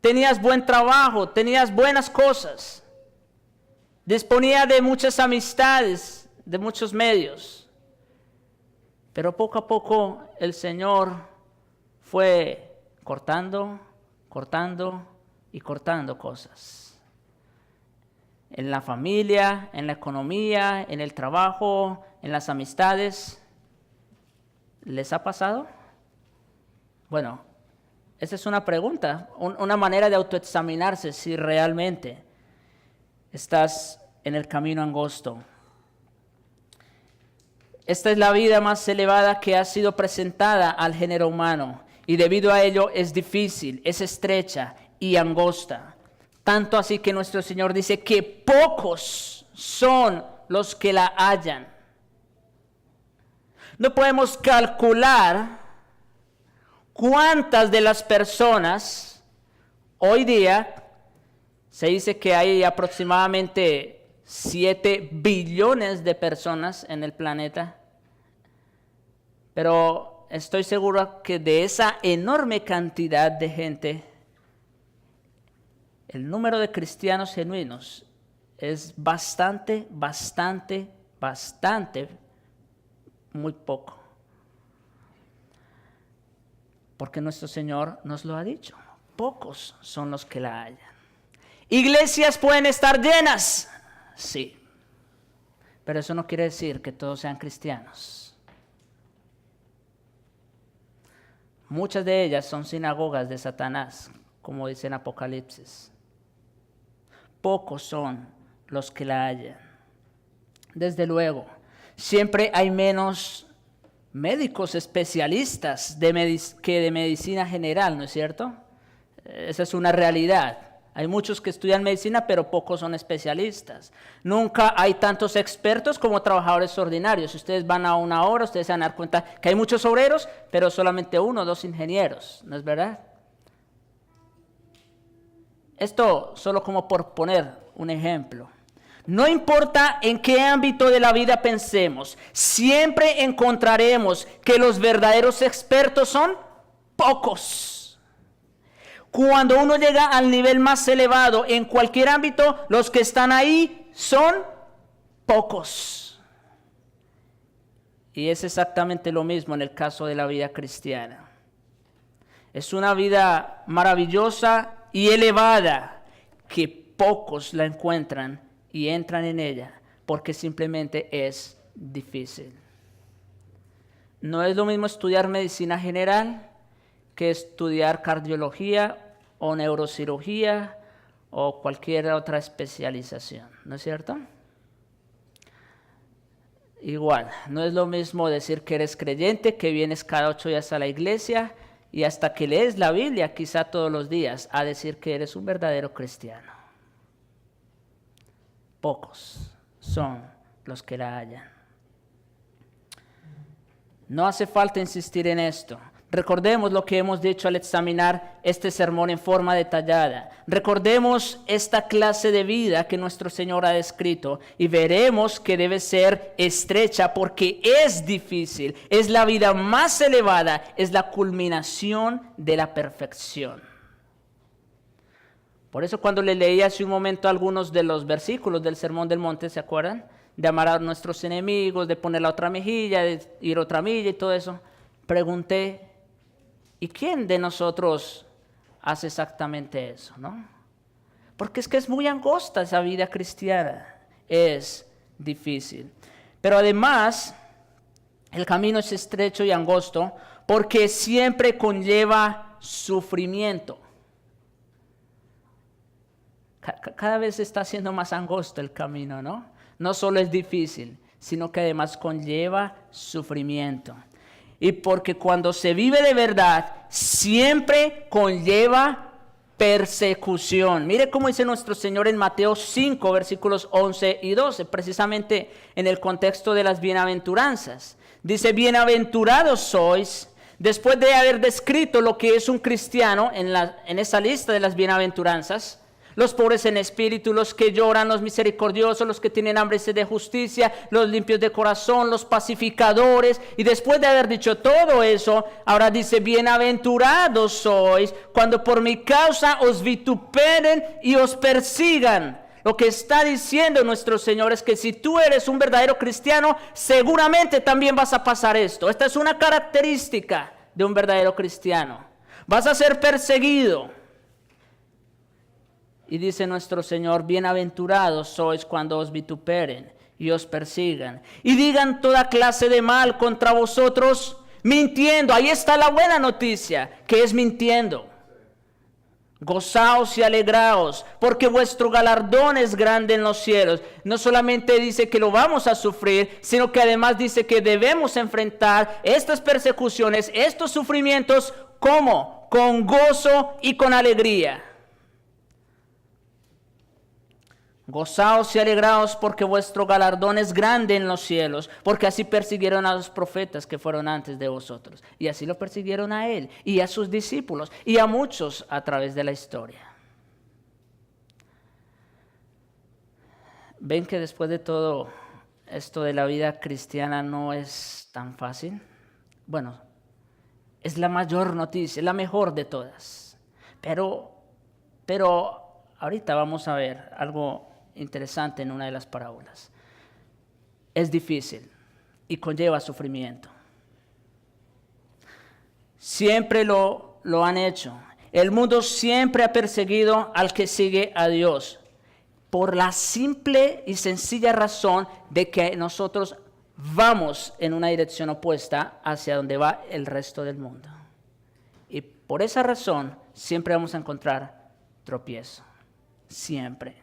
tenías buen trabajo, tenías buenas cosas. Disponía de muchas amistades, de muchos medios. Pero poco a poco el Señor fue cortando cosas. En la familia, en la economía, en el trabajo, en las amistades. ¿Les ha pasado? Bueno, esa es una pregunta, una manera de autoexaminarse si realmente estás en el camino angosto. Esta es la vida más elevada que ha sido presentada al género humano y debido a ello es difícil, es estrecha y angosta. Tanto así que nuestro Señor dice que pocos son los que la hallan. No podemos calcular cuántas de las personas hoy día. Se dice que hay aproximadamente 7 billones de personas en el planeta, pero estoy seguro que de esa enorme cantidad de gente, el número de cristianos genuinos es bastante, muy poco. Porque nuestro Señor nos lo ha dicho, pocos son los que la hallan. Iglesias pueden estar llenas, sí, pero eso no quiere decir que todos sean cristianos. Muchas de ellas son sinagogas de Satanás, como dice en Apocalipsis. Pocos son los que la hallan. Desde luego, Siempre hay menos médicos especialistas que de medicina general, ¿no es cierto? Esa es una realidad. Hay muchos que estudian medicina, pero pocos son especialistas. Nunca hay tantos expertos como trabajadores ordinarios. Si ustedes van a una obra, ustedes se van a dar cuenta que hay muchos obreros, pero solamente 1 o 2 ingenieros, ¿no es verdad? Esto solo como por poner un ejemplo. No importa en qué ámbito de la vida pensemos, siempre encontraremos que los verdaderos expertos son pocos. Cuando uno llega al nivel más elevado en cualquier ámbito, los que están ahí son pocos. Y es exactamente lo mismo en el caso de la vida cristiana. Es una vida maravillosa y elevada que pocos la encuentran y entran en ella porque simplemente es difícil. No es lo mismo estudiar medicina general que estudiar cardiología o neurocirugía o cualquier otra especialización, ¿no es cierto? Igual, no es lo mismo decir que eres creyente, que vienes cada 8 días a la iglesia y hasta que lees la Biblia, quizá todos los días, a decir que eres un verdadero cristiano. Pocos son los que la hallan. No hace falta insistir en esto. Recordemos lo que hemos dicho al examinar este sermón en forma detallada. Recordemos esta clase de vida que nuestro Señor ha descrito y veremos que debe ser estrecha porque es difícil. Es la vida más elevada, es la culminación de la perfección. Por eso cuando le leí hace un momento algunos de los versículos del Sermón del Monte, ¿se acuerdan? De amar a nuestros enemigos, de poner la otra mejilla, de ir otra milla y todo eso. Pregunté, ¿y quién de nosotros hace exactamente eso, no? Porque es que es muy angosta esa vida cristiana, es difícil. Pero además, el camino es estrecho y angosto porque siempre conlleva sufrimiento. Cada vez está siendo más angosto el camino, ¿no? No solo es difícil, sino que además conlleva sufrimiento. Y porque cuando se vive de verdad, siempre conlleva persecución. Mire cómo dice nuestro Señor en Mateo 5, versículos 11 y 12, precisamente en el contexto de las bienaventuranzas. Dice, bienaventurados sois, después de haber descrito lo que es un cristiano en esa lista de las bienaventuranzas, los pobres en espíritu, los que lloran, los misericordiosos, los que tienen hambre y sed de justicia, los limpios de corazón, los pacificadores. Y después de haber dicho todo eso, ahora dice, bienaventurados sois cuando por mi causa os vituperen y os persigan. Lo que está diciendo nuestro Señor es que si tú eres un verdadero cristiano, seguramente también vas a pasar esto. Esta es una característica de un verdadero cristiano. Vas a ser perseguido. Y dice nuestro Señor, bienaventurados sois cuando os vituperen y os persigan y digan toda clase de mal contra vosotros, mintiendo. Ahí está la buena noticia, que es mintiendo. Gozaos y alegraos, porque vuestro galardón es grande en los cielos. No solamente dice que lo vamos a sufrir, sino que además dice que debemos enfrentar estas persecuciones, estos sufrimientos, ¿cómo? Con gozo y con alegría. Gozaos y alegraos porque vuestro galardón es grande en los cielos, porque así persiguieron a los profetas que fueron antes de vosotros. Y así lo persiguieron a él y a sus discípulos y a muchos a través de la historia. ¿Ven que después de todo esto de la vida cristiana no es tan fácil? Bueno, es la mayor noticia, es la mejor de todas. Pero ahorita vamos a ver algo interesante en una de las parábolas. Es difícil y conlleva sufrimiento. Siempre lo han hecho. El mundo siempre ha perseguido al que sigue a Dios por la simple y sencilla razón de que nosotros vamos en una dirección opuesta hacia donde va el resto del mundo. Y por esa razón siempre vamos a encontrar tropiezo. Siempre.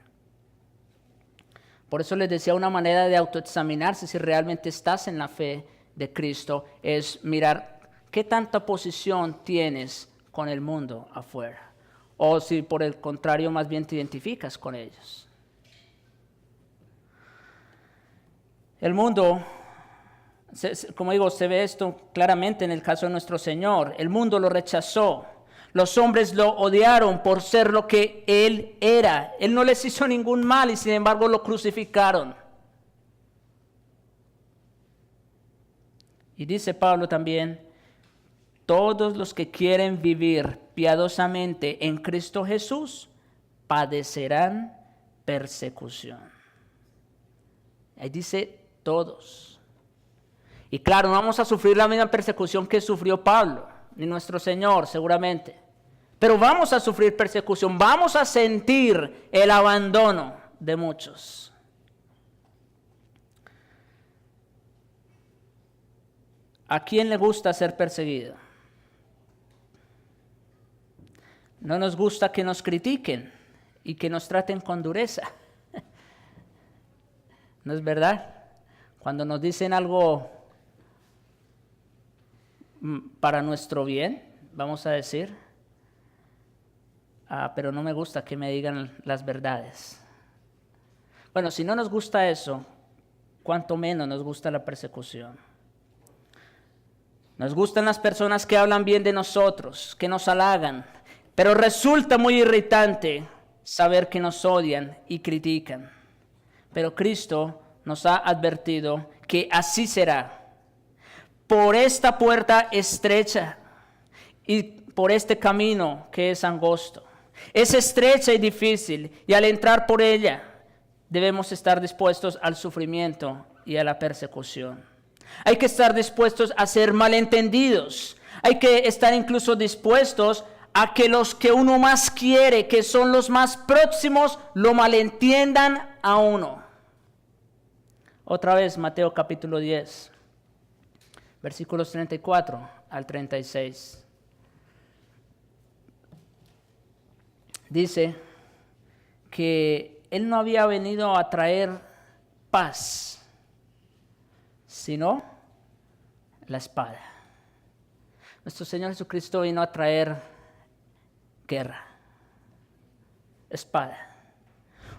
Por eso les decía, una manera de autoexaminarse si realmente estás en la fe de Cristo es mirar qué tanta posición tienes con el mundo afuera. O si por el contrario más bien te identificas con ellos. El mundo, como digo, se ve esto claramente en el caso de nuestro Señor. El mundo lo rechazó. Los hombres lo odiaron por ser lo que Él era. Él no les hizo ningún mal y sin embargo lo crucificaron. Y dice Pablo también, todos los que quieren vivir piadosamente en Cristo Jesús padecerán persecución. Ahí dice todos. Y claro, no vamos a sufrir la misma persecución que sufrió Pablo, ni nuestro Señor seguramente. Pero vamos a sufrir persecución, vamos a sentir el abandono de muchos. ¿A quién le gusta ser perseguido? No nos gusta que nos critiquen y que nos traten con dureza. ¿No es verdad? Cuando nos dicen algo para nuestro bien, vamos a decir, pero no me gusta que me digan las verdades. Bueno, si no nos gusta eso, cuánto menos nos gusta la persecución. Nos gustan las personas que hablan bien de nosotros, que nos halagan, pero resulta muy irritante saber que nos odian y critican. Pero Cristo nos ha advertido que así será. Por esta puerta estrecha y por este camino que es angosto. Es estrecha y difícil, y al entrar por ella debemos estar dispuestos al sufrimiento y a la persecución. Hay que estar dispuestos a ser malentendidos. Hay que estar incluso dispuestos a que los que uno más quiere, que son los más próximos, lo malentiendan a uno. Otra vez, Mateo capítulo 10, versículos 34 al 36. Dice que Él no había venido a traer paz, sino la espada. Nuestro Señor Jesucristo vino a traer guerra, espada.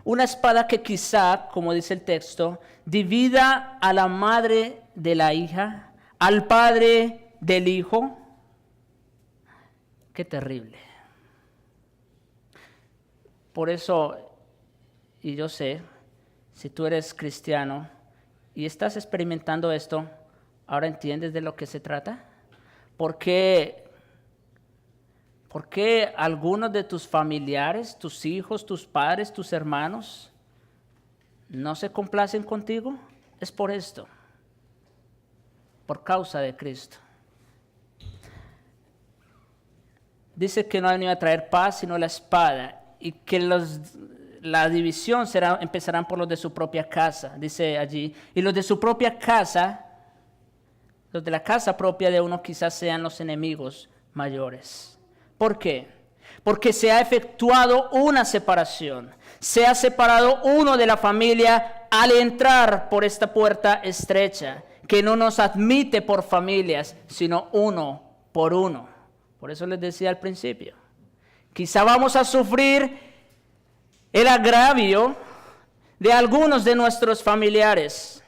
Una espada que quizá, como dice el texto, divida a la madre de la hija, al padre del hijo. Qué terrible. Por eso, y yo sé, si tú eres cristiano y estás experimentando esto, ¿ahora entiendes de lo que se trata? ¿Por qué algunos de tus familiares, tus hijos, tus padres, tus hermanos, no se complacen contigo? Es por esto, por causa de Cristo. Dice que no ha venido a traer paz, sino la espada, y que la división empezarán por los de su propia casa, dice allí. Y los de su propia casa, los de la casa propia de uno quizás sean los enemigos mayores. ¿Por qué? Porque se ha efectuado una separación. Se ha separado uno de la familia al entrar por esta puerta estrecha, que no nos admite por familias, sino uno por uno. Por eso les decía al principio. Quizá vamos a sufrir el agravio de algunos de nuestros familiares,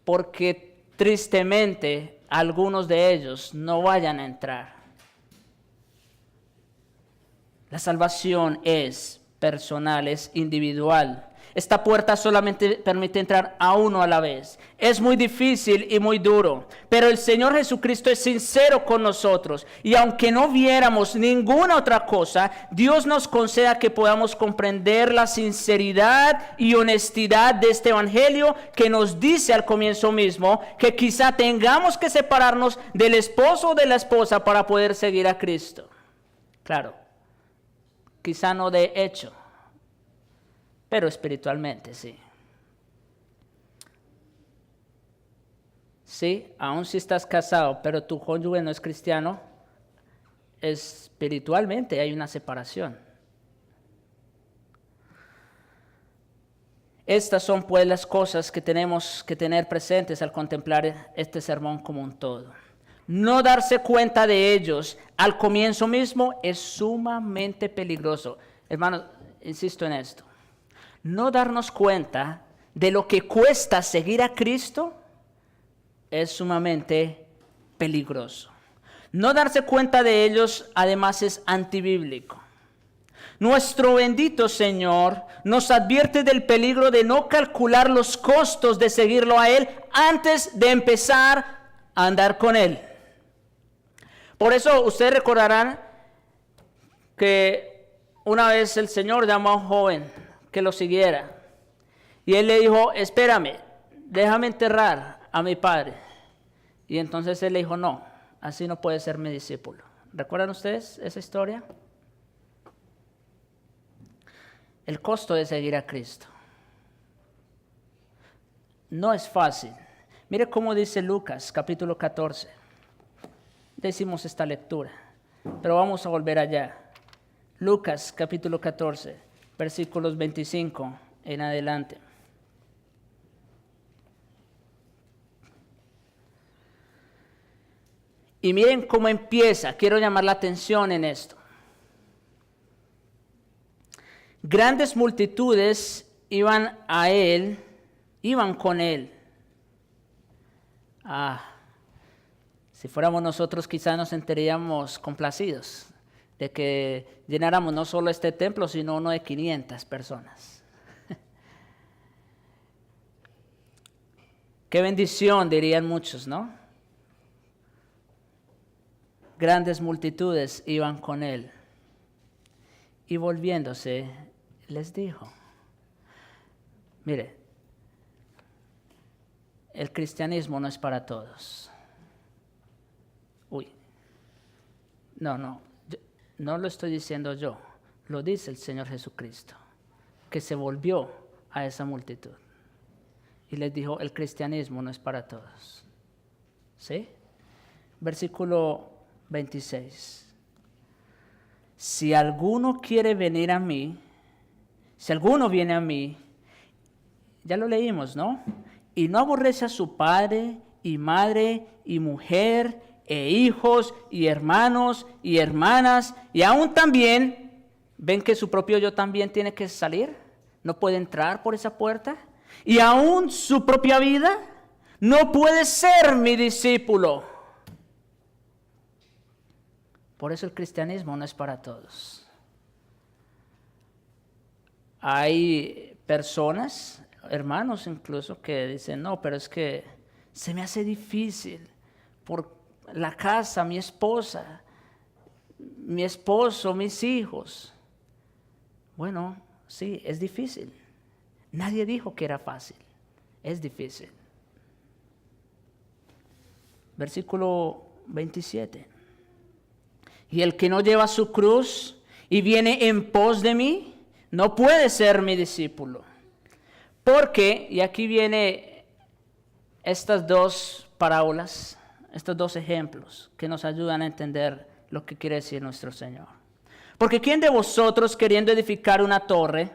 porque tristemente algunos de ellos no vayan a entrar. La salvación es personal, es individual. Esta puerta solamente permite entrar a uno a la vez. Es muy difícil y muy duro, pero el Señor Jesucristo es sincero con nosotros. Y aunque no viéramos ninguna otra cosa, Dios nos conceda que podamos comprender la sinceridad y honestidad de este evangelio que nos dice al comienzo mismo que quizá tengamos que separarnos del esposo o de la esposa para poder seguir a Cristo. Claro, quizá no de hecho, pero espiritualmente sí. Sí, aun si estás casado, pero tu cónyuge no es cristiano, espiritualmente hay una separación. Estas son pues las cosas que tenemos que tener presentes al contemplar este sermón como un todo. No darse cuenta de ellos al comienzo mismo es sumamente peligroso. Hermanos, insisto en esto. No darnos cuenta de lo que cuesta seguir a Cristo es sumamente peligroso. No darse cuenta de ellos, además, es antibíblico. Nuestro bendito Señor nos advierte del peligro de no calcular los costos de seguirlo a Él antes de empezar a andar con Él. Por eso ustedes recordarán que una vez el Señor llamó a un joven que lo siguiera. Y Él le dijo, espérame, déjame enterrar a mi padre. Y entonces Él le dijo, no, así no puede ser mi discípulo. ¿Recuerdan ustedes esa historia? El costo de seguir a Cristo no es fácil. Mire cómo dice Lucas, capítulo 14. Decimos esta lectura, pero vamos a volver allá. Lucas, capítulo 14, versículos 25 en adelante. Y miren cómo empieza. Quiero llamar la atención en esto. Grandes multitudes iban con él. Si fuéramos nosotros quizás nos sentiríamos complacidos de que llenáramos no solo este templo, sino uno de 500 personas. Qué bendición, dirían muchos, ¿no? Grandes multitudes iban con él. Y volviéndose, les dijo, mire, el cristianismo no es para todos. No lo estoy diciendo yo, lo dice el Señor Jesucristo, que se volvió a esa multitud. Y les dijo, el cristianismo no es para todos. ¿Sí? Versículo 26. Si alguno quiere venir a mí, si alguno viene a mí, ya lo leímos, ¿no? Y no aborrece a su padre y madre y mujer e hijos y hermanos y hermanas, y aún también, ven que su propio yo también tiene que salir, no puede entrar por esa puerta, y aún su propia vida, no puede ser mi discípulo. Por eso el cristianismo no es para todos. Hay personas, hermanos incluso, que dicen, no, pero es que se me hace difícil por la casa, mi esposa, mi esposo, mis hijos. Bueno, sí, es difícil. Nadie dijo que era fácil. Es difícil. Versículo 27. Y el que no lleva su cruz y viene en pos de mí, no puede ser mi discípulo. Porque, y aquí viene estas dos parábolas, estos dos ejemplos que nos ayudan a entender lo que quiere decir nuestro Señor. Porque ¿quién de vosotros, queriendo edificar una torre,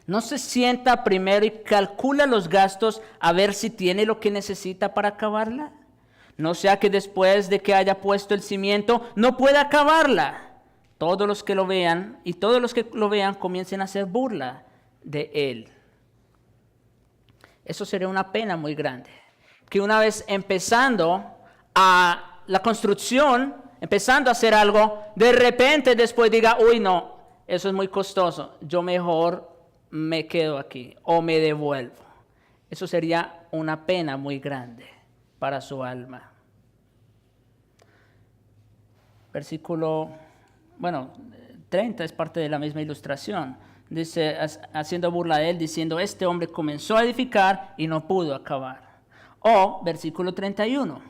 no se sienta primero y calcula los gastos a ver si tiene lo que necesita para acabarla? No sea que después de que haya puesto el cimiento, no pueda acabarla. Todos los que lo vean y todos los que lo vean comiencen a hacer burla de él. Eso sería una pena muy grande. Que una vez empezando a la construcción, empezando a hacer algo, de repente después diga, uy no, eso es muy costoso, yo mejor me quedo aquí o me devuelvo. Eso sería una pena muy grande para su alma. Versículo, 30 es parte de la misma ilustración. Dice, haciendo burla de él, diciendo, este hombre comenzó a edificar y no pudo acabar. O, versículo 31,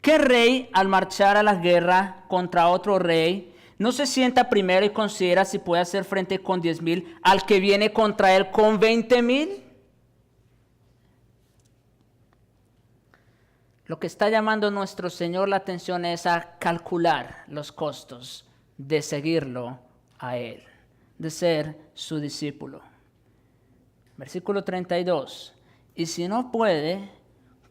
¿qué rey al marchar a la guerra contra otro rey no se sienta primero y considera si puede hacer frente con 10,000 al que viene contra él con 20,000? Lo que está llamando nuestro Señor la atención es a calcular los costos de seguirlo a Él, de ser su discípulo. Versículo 32. Y si no puede,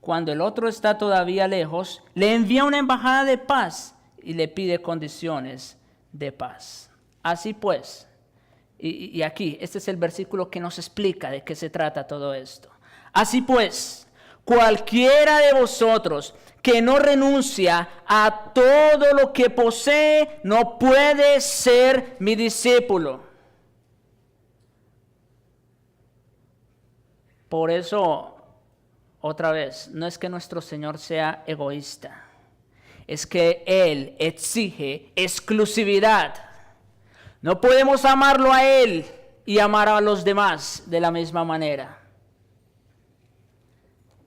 cuando el otro está todavía lejos, le envía una embajada de paz y le pide condiciones de paz. Así pues, y aquí, este es el versículo que nos explica de qué se trata todo esto. Así pues, cualquiera de vosotros que no renuncia a todo lo que posee, no puede ser mi discípulo. Por eso, otra vez, no es que nuestro Señor sea egoísta, es que Él exige exclusividad. No podemos amarlo a Él y amar a los demás de la misma manera.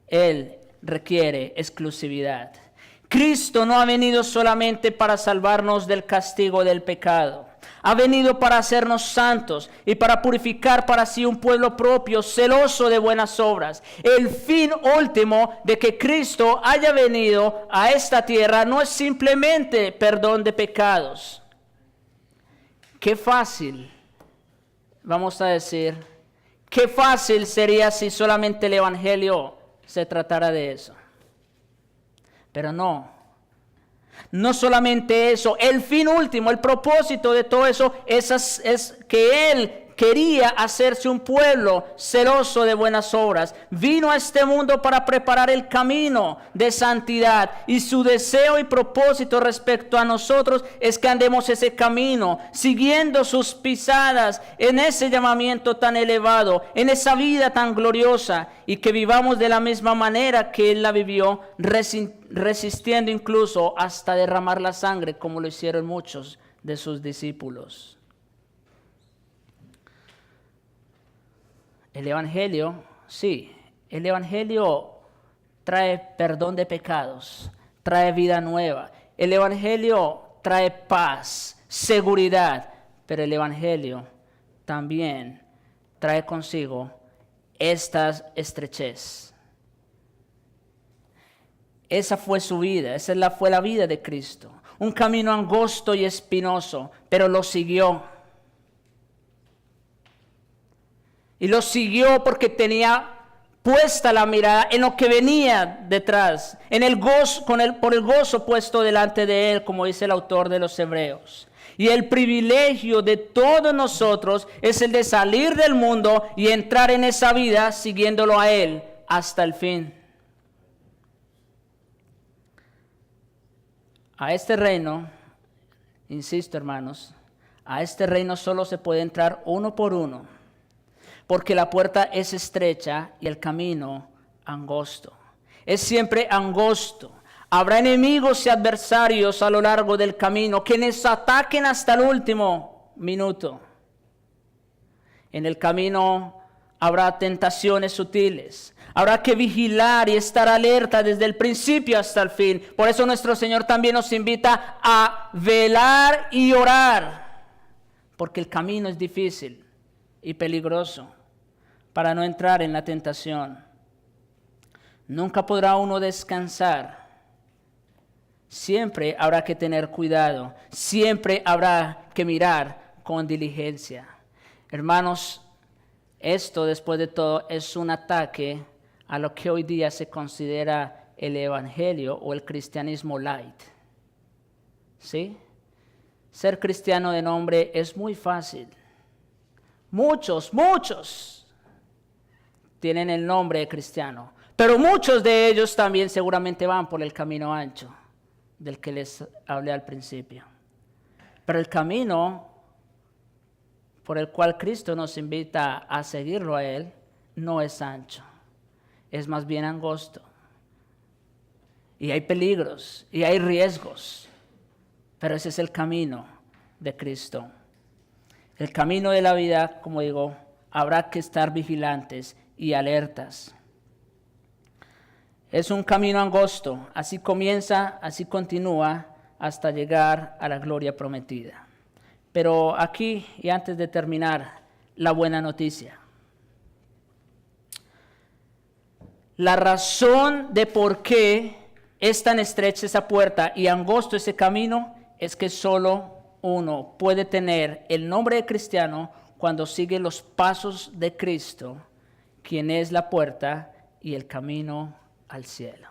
Él requiere exclusividad. Cristo no ha venido solamente para salvarnos del castigo del pecado. Ha venido para hacernos santos y para purificar para sí un pueblo propio, celoso de buenas obras. El fin último de que Cristo haya venido a esta tierra no es simplemente perdón de pecados. Qué fácil, vamos a decir, qué fácil sería si solamente el Evangelio se tratara de eso. Pero no solamente eso, el fin último, el propósito de todo eso es que Él quería hacerse un pueblo celoso de buenas obras. Vino a este mundo para preparar el camino de santidad y su deseo y propósito respecto a nosotros es que andemos ese camino, siguiendo sus pisadas en ese llamamiento tan elevado, en esa vida tan gloriosa y que vivamos de la misma manera que Él la vivió, resistiendo incluso hasta derramar la sangre como lo hicieron muchos de sus discípulos. El Evangelio, sí, el Evangelio trae perdón de pecados, trae vida nueva. El Evangelio trae paz, seguridad, pero el Evangelio también trae consigo esta estrechez. Esa fue su vida, fue la vida de Cristo. Un camino angosto y espinoso, pero lo siguió. Y lo siguió porque tenía puesta la mirada en lo que venía detrás, en el gozo, por el gozo puesto delante de Él, como dice el autor de los Hebreos. Y el privilegio de todos nosotros es el de salir del mundo y entrar en esa vida siguiéndolo a Él hasta el fin. A este reino, insisto hermanos, a este reino solo se puede entrar uno por uno, porque la puerta es estrecha y el camino angosto. Es siempre angosto. Habrá enemigos y adversarios a lo largo del camino que nos ataquen hasta el último minuto. En el camino habrá tentaciones sutiles. Habrá que vigilar y estar alerta desde el principio hasta el fin. Por eso nuestro Señor también nos invita a velar y orar, porque el camino es difícil y peligroso para no entrar en la tentación. Nunca podrá uno descansar. Siempre habrá que tener cuidado. Siempre habrá que mirar con diligencia. Hermanos, esto después de todo es un ataque a lo que hoy día se considera el evangelio o el cristianismo light. ¿Sí? Ser cristiano de nombre es muy fácil. Muchos tienen el nombre de cristiano, pero muchos de ellos también seguramente van por el camino ancho del que les hablé al principio. Pero el camino por el cual Cristo nos invita a seguirlo a Él no es ancho, es más bien angosto. Y hay peligros y hay riesgos, pero ese es el camino de Cristo. El camino de la vida, como digo, habrá que estar vigilantes y alertas. Es un camino angosto, así comienza, así continúa hasta llegar a la gloria prometida. Pero aquí, y antes de terminar, la buena noticia. La razón de por qué es tan estrecha esa puerta y angosto ese camino es que solo uno puede tener el nombre de cristiano cuando sigue los pasos de Cristo quien es la puerta y el camino al cielo.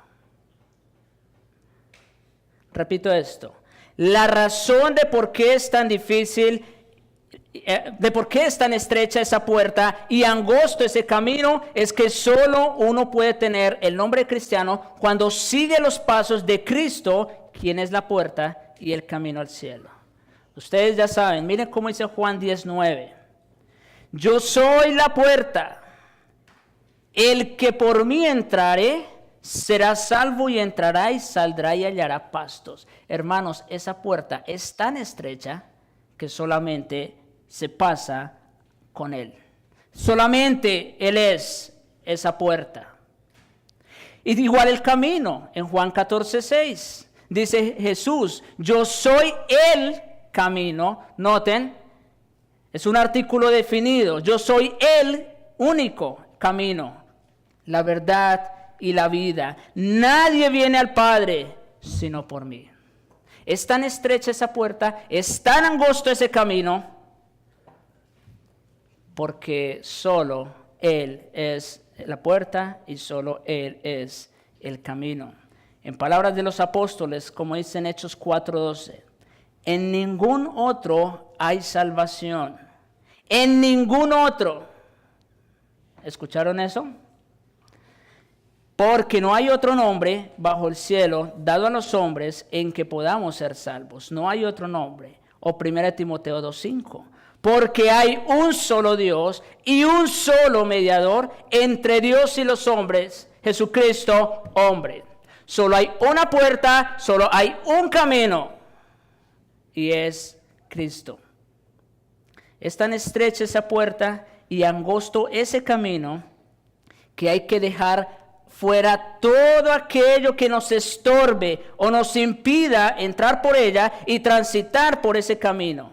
Repito esto. La razón de por qué es tan difícil, de por qué es tan estrecha esa puerta y angosto ese camino, es que solo uno puede tener el nombre cristiano cuando sigue los pasos de Cristo, quien es la puerta y el camino al cielo. Ustedes ya saben, miren cómo dice Juan 19. Yo soy la puerta. El que por mí entrare será salvo y entrará y saldrá y hallará pastos. Hermanos, esa puerta es tan estrecha que solamente se pasa con Él. Solamente Él es esa puerta. Y igual el camino, en Juan 14:6, dice Jesús, yo soy el camino. Noten, es un artículo definido. Yo soy el único camino, la verdad y la vida. Nadie viene al Padre sino por mí. Es tan estrecha esa puerta, es tan angosto ese camino, porque solo Él es la puerta y solo Él es el camino. En palabras de los apóstoles, como dice en Hechos 4:12, en ningún otro hay salvación. En ningún otro. ¿Escucharon eso? Porque no hay otro nombre bajo el cielo dado a los hombres en que podamos ser salvos. No hay otro nombre. O 1 Timoteo 2:5. Porque hay un solo Dios y un solo mediador entre Dios y los hombres, Jesucristo, hombre. Solo hay una puerta, solo hay un camino, y es Cristo. Es tan estrecha esa puerta y angosto ese camino que hay que dejar fuera todo aquello que nos estorbe o nos impida entrar por ella y transitar por ese camino.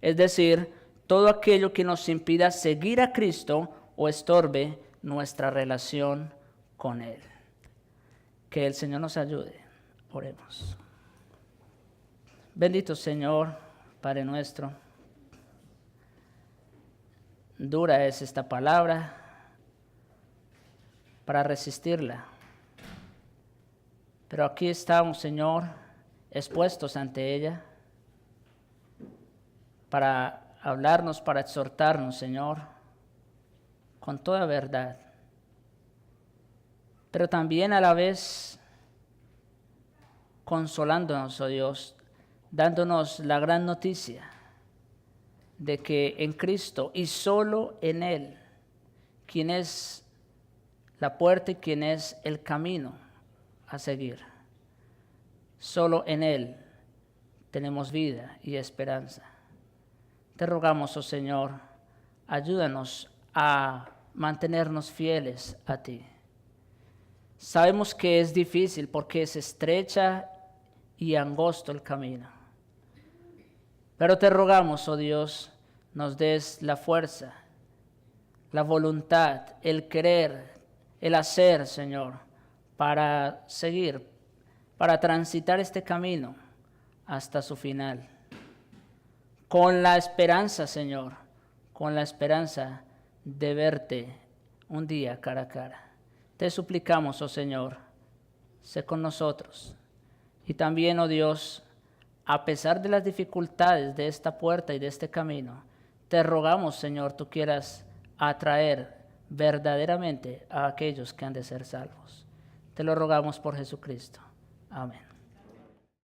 Es decir, todo aquello que nos impida seguir a Cristo o estorbe nuestra relación con Él. Que el Señor nos ayude. Oremos. Bendito Señor, Padre nuestro. Dura es esta palabra para resistirla. Pero aquí estamos, Señor, expuestos ante ella para hablarnos, para exhortarnos, Señor, con toda verdad. Pero también a la vez consolándonos, oh Dios, dándonos la gran noticia de que en Cristo y solo en Él, quien es la puerta y quien es el camino a seguir, solo en Él tenemos vida y esperanza. Te rogamos, oh Señor, ayúdanos a mantenernos fieles a ti. Sabemos que es difícil porque es estrecha y angosto el camino. Pero te rogamos, oh Dios, nos des la fuerza, la voluntad, el querer, el hacer, Señor, para seguir, para transitar este camino hasta su final. Con la esperanza, Señor, con la esperanza de verte un día cara a cara. Te suplicamos, oh Señor, sé con nosotros. Y también, oh Dios, a pesar de las dificultades de esta puerta y de este camino, te rogamos, Señor, tú quieras atraer verdaderamente a aquellos que han de ser salvos. Te lo rogamos por Jesucristo. Amén.